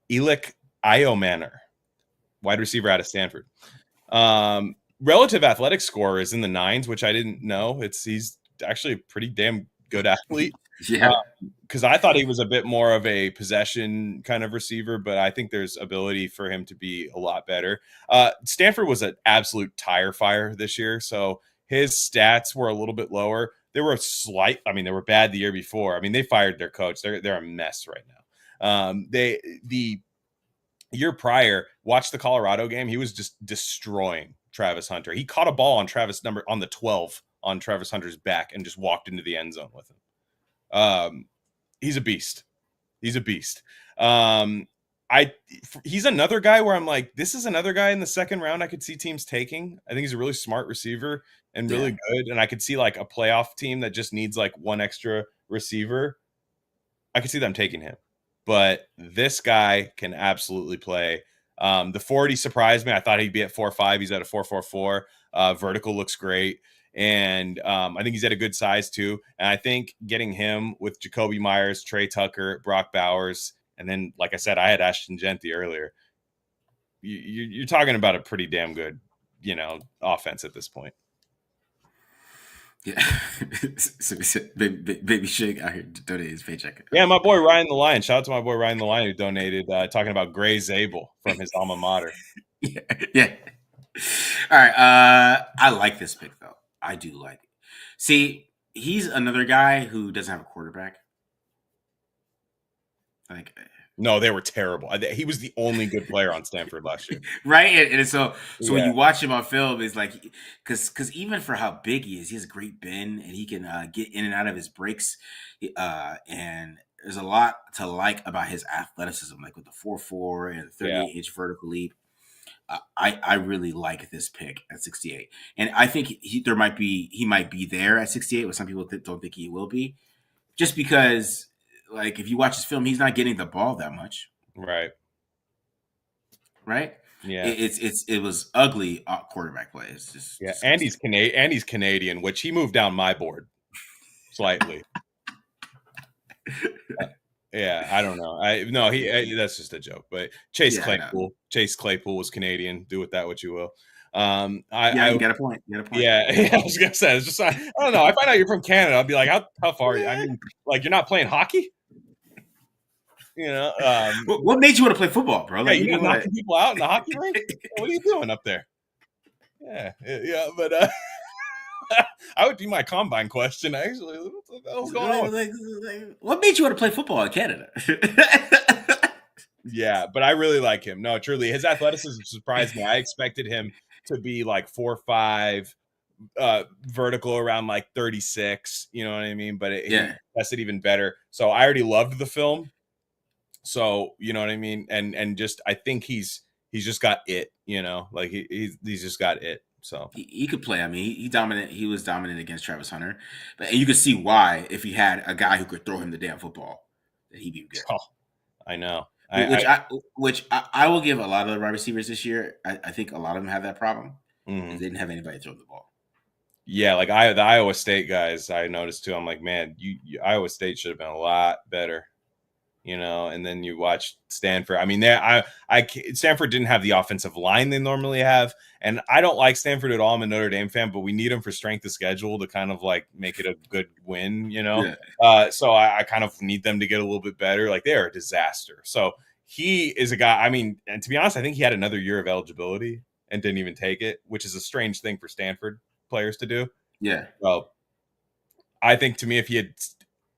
Elick Iomanner, wide receiver out of Stanford. Relative athletic score is in the 9s, which I didn't know. He's actually a pretty damn good athlete. Yeah. Because I thought he was a bit more of a possession kind of receiver, but I think there's ability for him to be a lot better. Stanford was an absolute tire fire this year, so his stats were a little bit lower. They were they were bad the year before. I mean, they fired their coach. They're a mess right now. The year prior, watch the Colorado game. He was just destroying Travis Hunter. He caught a ball on the 12 on Travis Hunter's back and just walked into the end zone with him. He's a beast. He's another guy where I'm like, this is another guy in the second round I could see teams taking. I think he's a really smart receiver and really good. And I could see like a playoff team that just needs like one extra receiver. I could see them taking him. But this guy can absolutely play. The 40 surprised me. I thought he'd be at 4.5. He's at a 4.44. Vertical looks great. And I think he's at a good size too. And I think getting him with Jacoby Myers, Trey Tucker, Brock Bowers, and then, like I said, I had Ashton Genty earlier. You're talking about a pretty damn good, offense at this point. Yeah. Baby Shake out here donated his paycheck. Yeah, my boy Ryan the Lion. Shout out to my boy Ryan the Lion who donated, talking about Gray Zabel from his alma mater. Yeah. All right. I like this pick, though. I do like it. See, he's another guy who doesn't have a quarterback. No, they were terrible. He was the only good player on Stanford last year. Right? And so when you watch him on film, it's like, because even for how big he is, he has a great bend and he can get in and out of his breaks. And there's a lot to like about his athleticism, like with the 4.4 and the 38-inch vertical leap. I really like this pick at 68. And I think he might be there at 68, but some people don't think he will be. Just because, like, if you watch his film, he's not getting the ball that much. Right. Yeah. It was ugly quarterback play. It's just and he's Canadian, which he moved down my board slightly. Yeah, I don't know. That's just a joke. But Chase Claypool was Canadian. Do with that what you will. You got a point. Yeah, I was gonna say. It's just I don't know. I find out you're from Canada. I'll be like, how tough are you? I mean, like, you're not playing hockey. What made you want to play football, bro? Like, you're knocking people out in the hockey rink. What are you doing up there? Yeah, but I would be my combine question actually. What the hell's going on? What made you want to play football in Canada? Yeah, but I really like him. No, truly, his athleticism surprised me. I expected him to be like 4.5, vertical around like 36. You know what I mean? But he tested even better. So I already loved the film. So you know what I mean? And just I think he's just got it. Like he's just got it. So he could play. I mean, he was dominant against Travis Hunter, and you could see why if he had a guy who could throw him the damn football, that he'd be good. Oh, I know. Which I will give a lot of the wide receivers this year. I think a lot of them have that problem. Mm-hmm. They didn't have anybody throw the ball. Yeah, like the Iowa State guys, I noticed too. I'm like, man, Iowa State should have been a lot better. And then you watch Stanford. I mean, Stanford didn't have the offensive line they normally have, and I don't like Stanford at all. I'm a Notre Dame fan, but we need them for strength of schedule to kind of like make it a good win, Yeah. So I kind of need them to get a little bit better. Like, they're a disaster. So he is a guy. I mean, and to be honest, I think he had another year of eligibility and didn't even take it, which is a strange thing for Stanford players to do. Yeah. Well, I think to me, if he had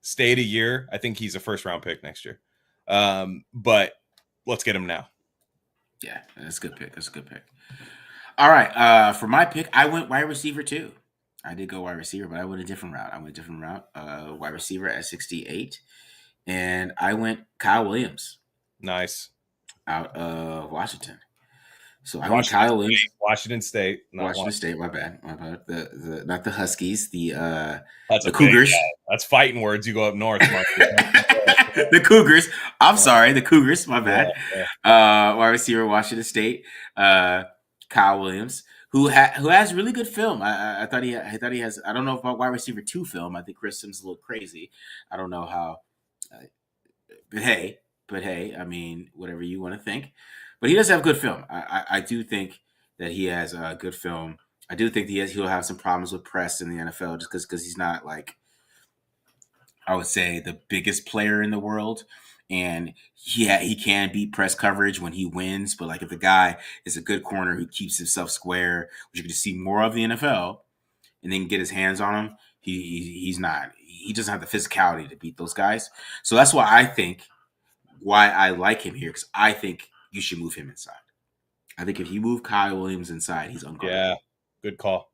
stayed a year, I think he's a first-round pick next year. But let's get him now. Yeah, that's a good pick. All right. For my pick, I went wide receiver too. I did go wide receiver, but I went a different route. Wide receiver at 68. And I went Kyle Williams. Nice. Out of Washington. So I went Kyle Williams. Washington State, not Washington Washington. State. My bad. My bad. The not the Huskies. That's The a big Cougars. That's fighting words. You go up north, Mark. The Cougars. I'm sorry, the Cougars. My bad. Wide receiver, Washington State. Kyle Williams, who has really good film. I thought he has. I don't know about wide receiver 2 film. I think Chris Sims is a little crazy. I don't know how. Uh, but hey, I mean, whatever you want to think. But he does have good film. I do think that he has a good film. I do think he'll have some problems with press in the NFL just because he's not like, I would say, the biggest player in the world. And he can beat press coverage when he wins. But like if the guy is a good corner who keeps himself square, which you can see more of the NFL, and then get his hands on him, he's not. He doesn't have the physicality to beat those guys. So that's why I like him here, because I think you should move him inside. I think if you move Kyle Williams inside, he's unguardable. Yeah, good call.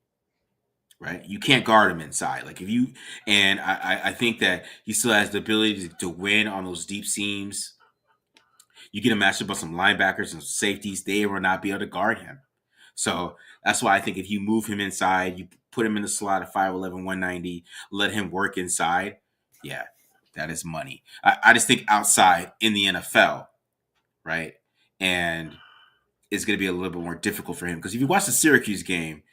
Right? You can't guard him inside. Like if you, and I think that he still has the ability to win on those deep seams. You get a matchup of some linebackers and safeties, they will not be able to guard him. So that's why I think if you move him inside, you put him in the slot at 5'11", 190, let him work inside, yeah, that is money. I just think outside in the NFL, right? And it's going to be a little bit more difficult for him because if you watch the Syracuse game,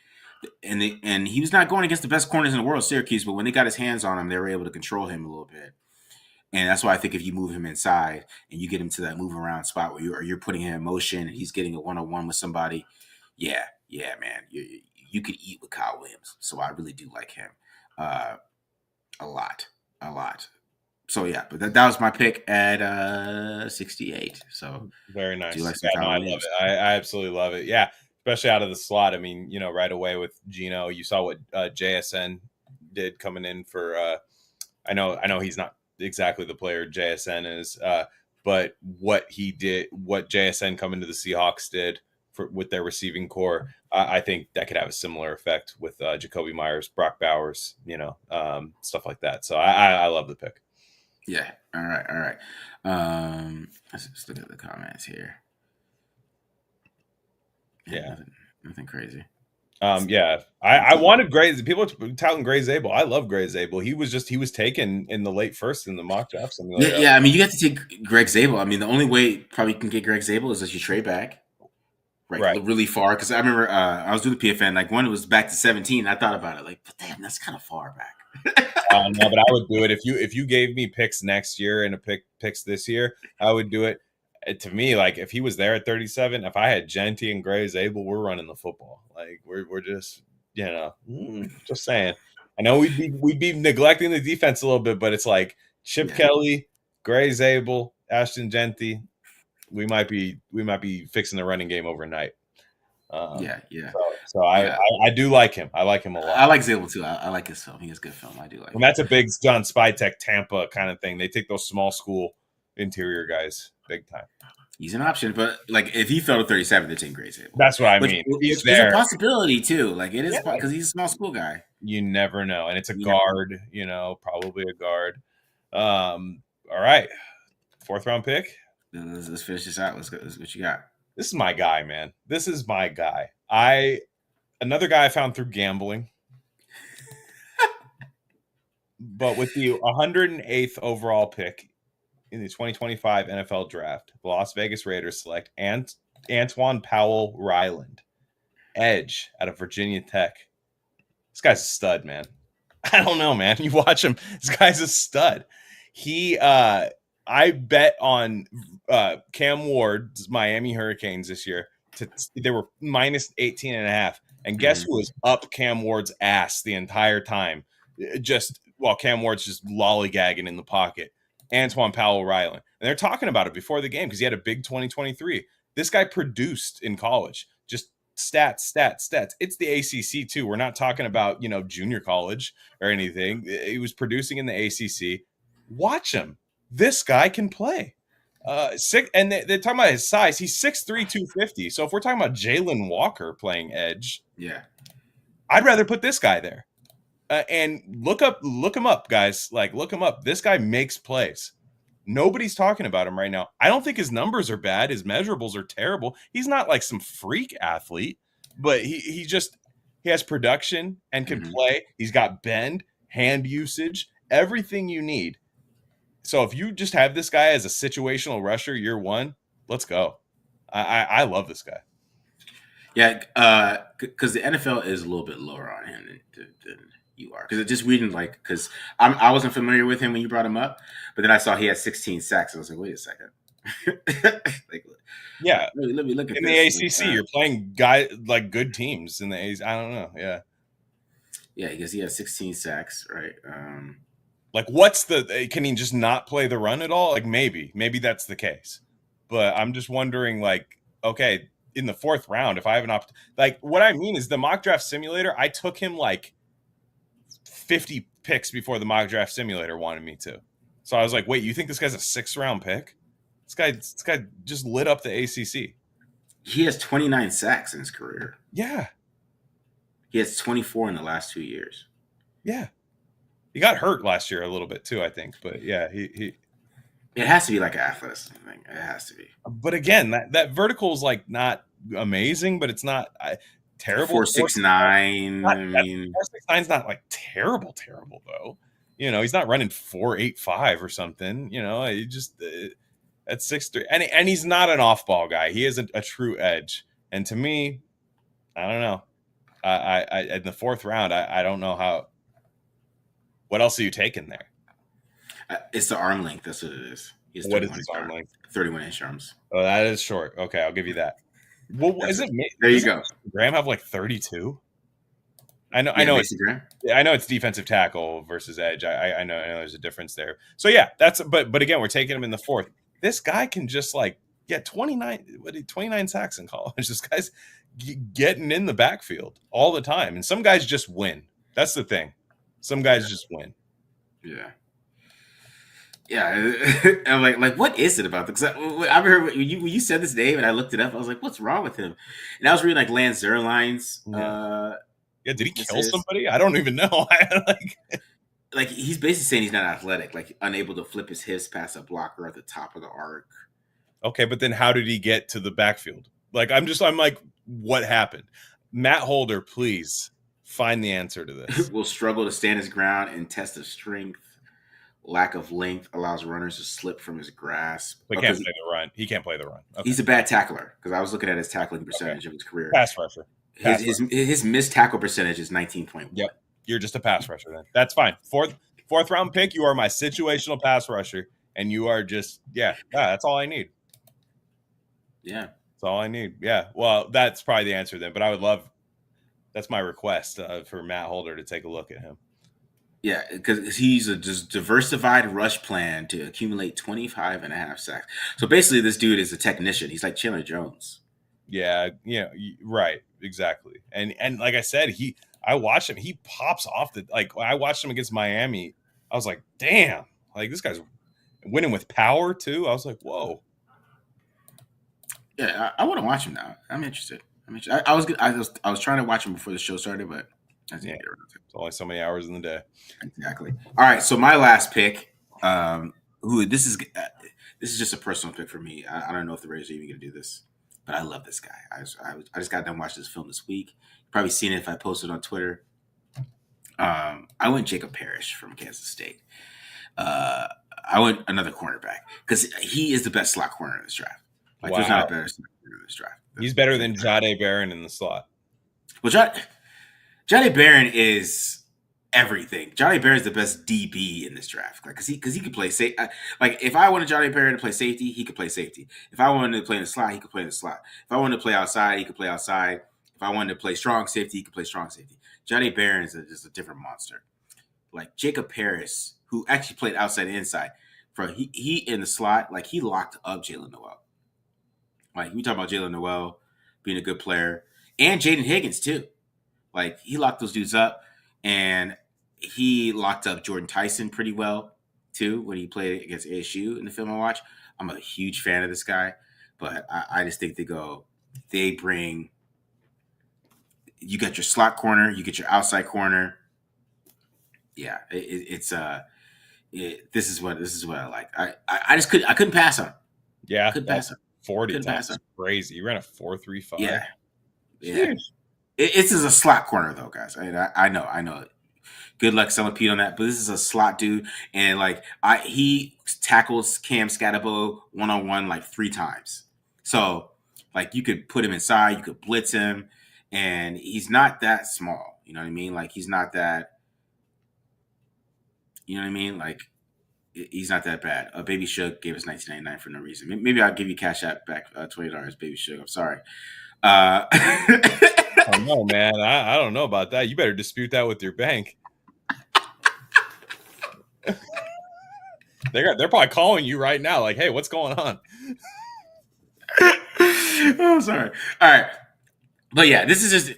and he was not going against the best corners in the world, Syracuse, but when they got his hands on him, they were able to control him a little bit. And that's why I think if you move him inside and you get him to that move around spot where you're putting him in motion and he's getting a one-on-one with somebody, yeah, man, you could eat with Kyle Williams. So I really do like him a lot. So yeah, but that was my pick at 68. So very nice. Do you like I love it. I absolutely love it. Yeah, especially out of the slot. I mean, right away with Geno, you saw what JSN did coming in for. I know he's not exactly the player JSN is, but what he did, what JSN coming to the Seahawks did with their receiving core, I think that could have a similar effect with Jacoby Myers, Brock Bowers, stuff like that. So I love the pick. Yeah. All right. Let's just look at the comments here. Yeah. Nothing crazy. Yeah. I wanted Gray. People are touting Gray Zabel. I love Gray Zabel. He was taken in the late first in the mock draft. Yeah. I mean, you have to take Greg Zabel. I mean, the only way probably you can get Greg Zabel is if you trade back. Right. Really far. Because I remember I was doing the PFN, like when it was back to 17, I thought about it like, but damn, that's kind of far back. No, but I would do it if you gave me picks next year and picks this year, I would do it. To me, like if he was there at 37, if I had Genty and Gray Zabel, we're running the football. Like we're just just saying. I know we'd be neglecting the defense a little bit, but it's like Chip Kelly, Gray Zabel, Ashton Genty. We might be fixing the running game overnight. So I do like him. I like him a lot. I like Zabel too. I like his film. He has good film. I do like. And that's a big John Spytek Tampa kind of thing. They take those small school interior guys big time. He's an option, but like if he fell to 37, they're taking Gray Zabel. That's what I mean. It's a possibility too. Like it is because he's a small school guy. You never know, and it's a guard. Probably a guard. All right, 4th round pick. Let's finish this out. Let's go. This is what you got. This is my guy, man. This is my guy. Another guy I found through gambling. But with the 108th overall pick in the 2025 NFL Draft, the Las Vegas Raiders select Antoine Powell Ryland, edge out of Virginia Tech. This guy's a stud, man. I don't know, man. You watch him. This guy's a stud. I bet on Cam Ward's Miami Hurricanes this year. They were minus 18.5. And guess who was up Cam Ward's ass the entire time? Just while Cam Ward's just lollygagging in the pocket. Antoine Powell Ryland. And they're talking about it before the game because he had a big 2023. This guy produced in college. Just stats. It's the ACC too. We're not talking about, junior college or anything. He was producing in the ACC. Watch him. This guy can play. And they're talking about his size. He's 6'3", 250. So if we're talking about Jaylen Walker playing edge, I'd rather put this guy there. And look him up, guys. Like, look him up. This guy makes plays. Nobody's talking about him right now. I don't think his numbers are bad. His measurables are terrible. He's not like some freak athlete, but he has production and can play. He's got bend, hand usage, everything you need. So if you just have this guy as a situational rusher year one, let's go. I love this guy. Yeah, because the NFL is a little bit lower on him than you are. Because it just reading because I wasn't familiar with him when you brought him up, but then I saw he had 16 sacks. I was like, wait a second. Yeah, let me look at in this. the ACC, you're playing good teams in the ACC. I don't know. Yeah, because he has 16 sacks, right? Can he just not play the run at all? Like maybe that's the case, but I'm just wondering, okay, in the 4th round, if I have an what I mean is the mock draft simulator, I took him 50 picks before the mock draft simulator wanted me to. So I was like, wait, you think this guy's a 6th round pick? This guy just lit up the ACC. He has 29 sacks in his career. Yeah. He has 24 in the last 2 years. Yeah. He got hurt last year a little bit too, I think. But yeah, he it has to be like an athleticism thing. It has to be. But again, that vertical is not amazing, but it's not terrible. 4.69. I mean, 4.69's not terrible though. He's not running 4.85 or something. He just at 6'3", and he's not an off-ball guy. He isn't a true edge. And to me, I don't know. I in the 4th round, I don't know how. What else are you taking there? It's the arm length. That's what it is. What is his arm length? 31-inch arms. Oh, that is short. Okay, I'll give you that. Well, there you go. Graham have 32. I know. Graham. I know it's defensive tackle versus edge. I know there's a difference there. So yeah, but again, we're taking him in the 4th. This guy can just 29 sacks in college. This guy's getting in the backfield all the time, and some guys just win. That's the thing. Some guys just win. Yeah. I'm like, what is it about? Because I heard when you said this name and I looked it up. I was like, what's wrong with him? And I was reading Lance Zierlein's. Did he kill somebody? I don't even know. He's basically saying he's not athletic, unable to flip his hips past a blocker at the top of the arc. Okay, but then how did he get to the backfield? I'm like, what happened? Matt Holder, please find the answer to this. Will struggle to stand his ground and test his strength. Lack of length allows runners to slip from his grasp. He can't play the run. He can't play the run. Okay. He's a bad tackler because I was looking at his tackling percentage of his career. Pass rusher. His missed tackle percentage is 19.1. Yep. You're just a pass rusher then. That's fine. Fourth round pick, you are my situational pass rusher, and you are just that's all I need. Yeah. That's all I need. Yeah. Well, that's probably the answer then, but I would love that's my request for Matt Holder to take a look at him. Yeah, because he's a diversified rush plan to accumulate 25.5 sacks. So basically, this dude is a technician. He's like Chandler Jones. Yeah, right, exactly. And like I said, I watched him. He pops off I watched him against Miami. I was like, damn, this guy's winning with power too. I was like, whoa. Yeah, I want to watch him now. I'm interested. I was trying to watch him before the show started, but I didn't get around to it. It's only so many hours in the day. Exactly. All right, so my last pick, this is just a personal pick for me. I don't know if the Raiders are even going to do this, but I love this guy. I just got done watching this film this week. You've probably seen it if I posted on Twitter. I went Jacob Parrish from Kansas State. I went another cornerback because he is the best slot corner in this draft. Wow. There's not a better slot corner in this draft. He's better than Jahdae Barron in the slot. Well, Jahdae Barron is everything. Jahdae Barron is the best DB in this draft, because he could play safe. If I wanted Jahdae Barron to play safety, he could play safety. If I wanted to play in the slot, he could play in the slot. If I wanted to play outside, he could play outside. If I wanted to play strong safety, he could play strong safety. Jahdae Barron is just a different monster. Like Jacob Parrish, who actually played outside and inside, he in the slot, he locked up Jaylen Noel. We talk about Jaylen Noel being a good player, and Jaden Higgins too. He locked those dudes up, and he locked up Jordan Tyson pretty well too when he played against ASU in the film I watched. I'm a huge fan of this guy, but I just think they bring. You got your slot corner, you get your outside corner. Yeah, this is what I like. I just couldn't pass him. Yeah, Couldn't that pass him. 40 Couldn't pass times him. is crazy. You ran a 4.35. Yeah, yeah. Jeez. It's a slot corner though, guys. I know. Good luck selling Pete on that, but this is a slot dude, and like he tackles Cam Scatabo 1-on-1 like 3 times. So like you could put him inside, you could blitz him, and he's not that small. You know what I mean? Like he's not that. You know what I mean? Like he's not that bad. Baby Shug gave us 19.99 for no reason. Maybe I'll give you Cash App back $20, Baby Shug. I'm sorry. Oh no, man. I don't know about that. You better dispute that with your bank. They're probably calling you right now, like, hey, what's going on? Oh, sorry. All right, but yeah, this is just.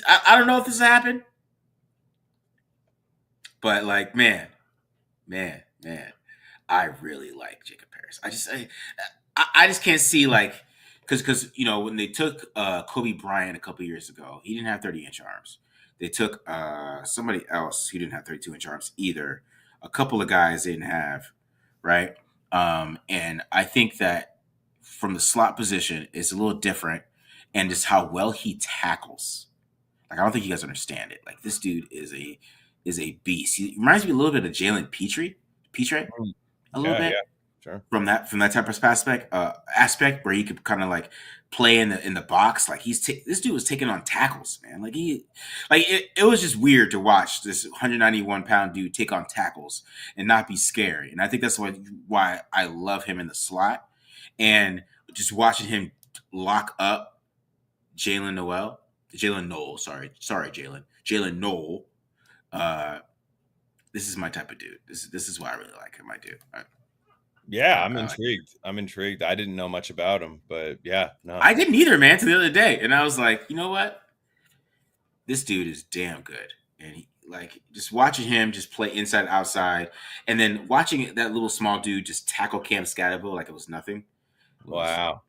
I don't know if this will happen, but like, man, I really like Jacob Harris. I just can't see like because when they took Kobe Bryant a couple years ago, he didn't have 30-inch arms. They took somebody else who didn't have 32-inch arms either. A couple of guys they didn't have, right? And I think that from the slot position, it's a little different, and just how well he tackles. Like I don't think you guys understand it. Like this dude is a beast. He reminds me a little bit of Jalen Petre, a little Yeah, bit yeah, sure. from that type of aspect where he could kind of like play in the box. Like this dude was taking on tackles, man. Like it was just weird to watch this 191-pound dude take on tackles and not be scary. And I think that's why I love him in the slot, and just watching him lock up Jalen Noel. Sorry, Jalen Noel. This is my type of dude. This is why I really like him. I do. Yeah, I'm intrigued. I'm intrigued. I didn't know much about him, but yeah, no. I didn't either, man, till the other day. And I was like, you know what? This dude is damn good. And he, like just watching him just play inside outside, and then watching that little small dude just tackle Cam Scatterville like it was nothing. Wow.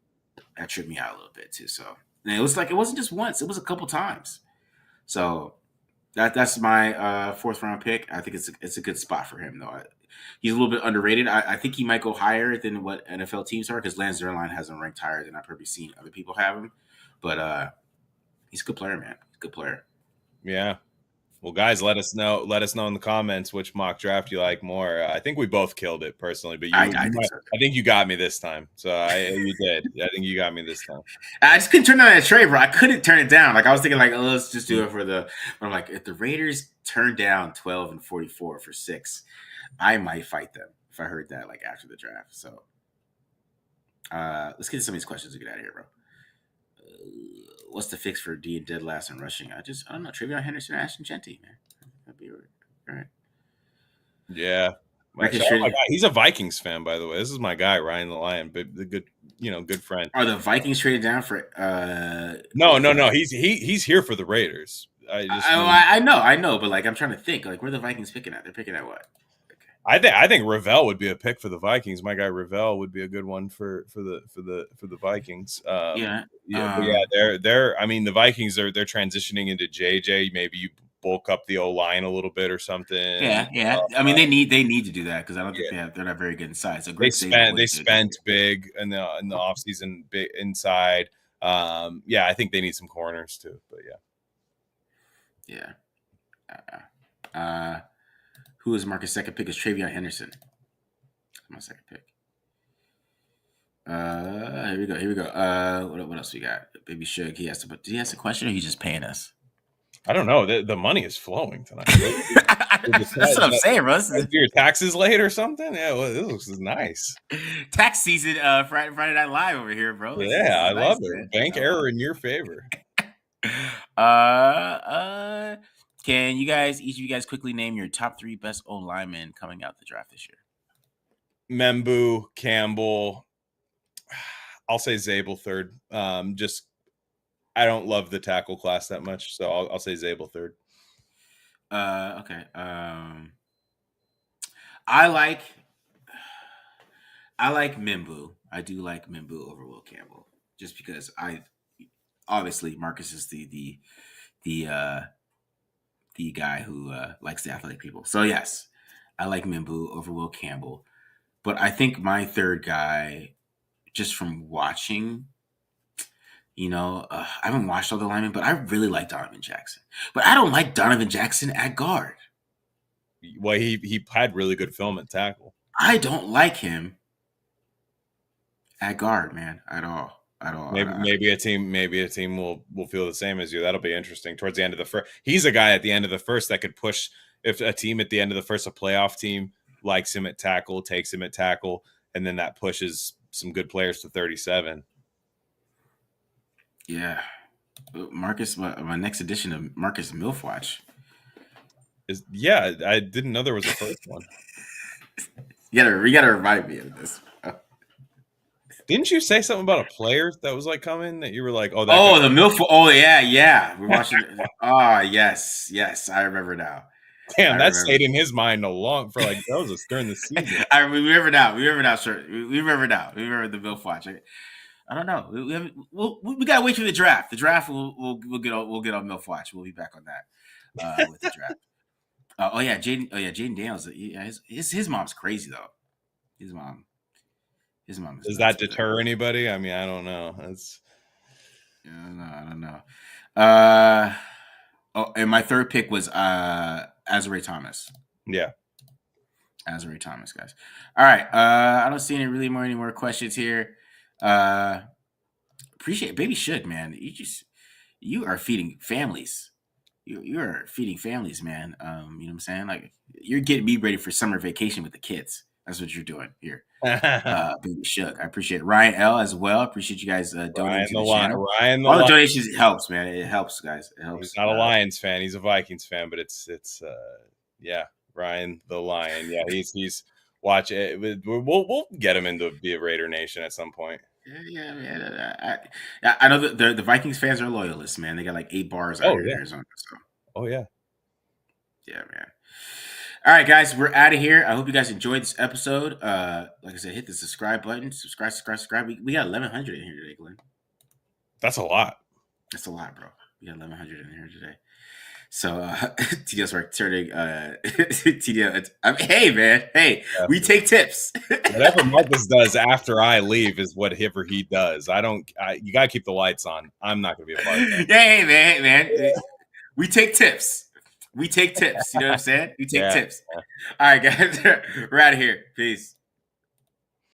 That tripped me out a little bit too. So and it was like it wasn't just once, it was a couple times. So that's my 4th-round pick. I think it's a good spot for him though. He's a little bit underrated. I think he might go higher than what NFL teams are because Lance Zierlein has him ranked higher than I've probably seen other people have him. But he's a good player, man. He's a good player. Yeah. Well, guys, let us know in the comments which mock draft you like more. I think we both killed it personally, but I think so. I think you got me this time. So you did. I think you got me this time. I just couldn't turn down that trade, bro. I couldn't turn it down. Like I was thinking, like, oh, let's just do it for the. But I'm like, if the Raiders turn down 12 and 44 for 6, I might fight them if I heard that like after the draft. So let's get to some of these questions to get out of here, bro. What's the fix for D and dead last in rushing? I don't know. Travion Henderson, Ashton Genty, man. That'd be all right. Yeah. He's a Vikings fan, by the way. This is my guy, Ryan the Lion, but the good friend. Are the Vikings traded down for? No. He's here for the Raiders. I know, but like I'm trying to think, like where the Vikings picking at? They're picking at what? I think Ravel would be a pick for the Vikings. My guy Ravel would be a good one for the Vikings. They're. I mean, the Vikings they're transitioning into JJ. Maybe you bulk up the O line a little bit or something. Yeah. I mean, they need to do that because I don't think they're not very good inside. So they spent big in the offseason inside. I think they need some corners too. But yeah. Who is Marcus' second pick? Is Travion Henderson. My second pick. Here we go. What else we got? Baby Shug. He has a question, or he's just paying us? I don't know. The money is flowing tonight. That's what I'm saying, bro. Your taxes late or something? Yeah, well, this looks nice. Tax season, Friday Night Live over here, bro. Yeah, I love it. Man. Bank error in your favor. Can each of you guys quickly name your top 3 best O linemen coming out the draft this year? Membu, Campbell. I'll say Zabel third. Just I don't love the tackle class that much, so I'll say Zabel third. Okay. I like Membu. I do like Membu over Will Campbell, just because obviously Marcus is the guy who likes the athletic people. So yes, I like Mimbu over Will Campbell. But I think my third guy, just from watching, I haven't watched all the linemen, but I really like Donovan Jackson. But I don't like Donovan Jackson at guard. Well, he had really good film at tackle. I don't like him at guard, man, at all. At all. Maybe a team will feel the same as you. That'll be interesting. Towards the end of the first, he's a guy at the end of the first that could push. If a team at the end of the first, a playoff team likes him at tackle, takes him at tackle, and then that pushes some good players to 37. Yeah, Marcus. My next edition of Marcus Milfwatch is. Yeah, I didn't know there was a first one. You gotta remind me of this. Didn't you say something about a player that was like coming that you were like, the MILF? Oh yeah. We're watching. Yes, I remember now. Damn, that stayed in his mind for like that was during the season. I remember now. Sure, we remember now. We remember the MILF watch. I don't know. We gotta wait for the draft. The draft we'll get on MILF watch. We'll be back on that with the draft. Jaden Daniels. His mom's crazy though. His mom Does that deter anybody? I mean, I don't know. I don't know. And my third pick was Azare Thomas. Yeah. Azare Thomas, guys. All right. I don't see any more questions here. Appreciate it. Baby should, man. You are feeding families. You are feeding families, man. You know what I'm saying? Like, you're getting me ready for summer vacation with the kids. That's what you're doing here. Baby Shook. I appreciate it. Ryan L as well. Appreciate you guys donating to the channel. All the donations helps, man. It helps, guys. It helps. He's not a Lions fan. He's a Vikings fan, but it's Ryan the Lion. Yeah, he's watch it. We'll get him into be a Raider Nation at some point. Yeah, man. I know that the Vikings fans are loyalists, man. They got like 8 bars out here in Arizona. So. Oh yeah. Yeah, man. All right, guys, we're out of here. I hope you guys enjoyed this episode. Like I said, hit the subscribe button. Subscribe. We got 1,100 in here today, Glenn. That's a lot. That's a lot, bro. We got 1,100 in here today. So TDL's returning. TDL. Hey, man. Hey, we take tips. Whatever Marcus does after I leave is whatever he does. You gotta keep the lights on. I'm not gonna be a part of that. Hey, man. We take tips. We take tips. You know what I'm saying? We take tips. All right, guys. We're out of here. Peace.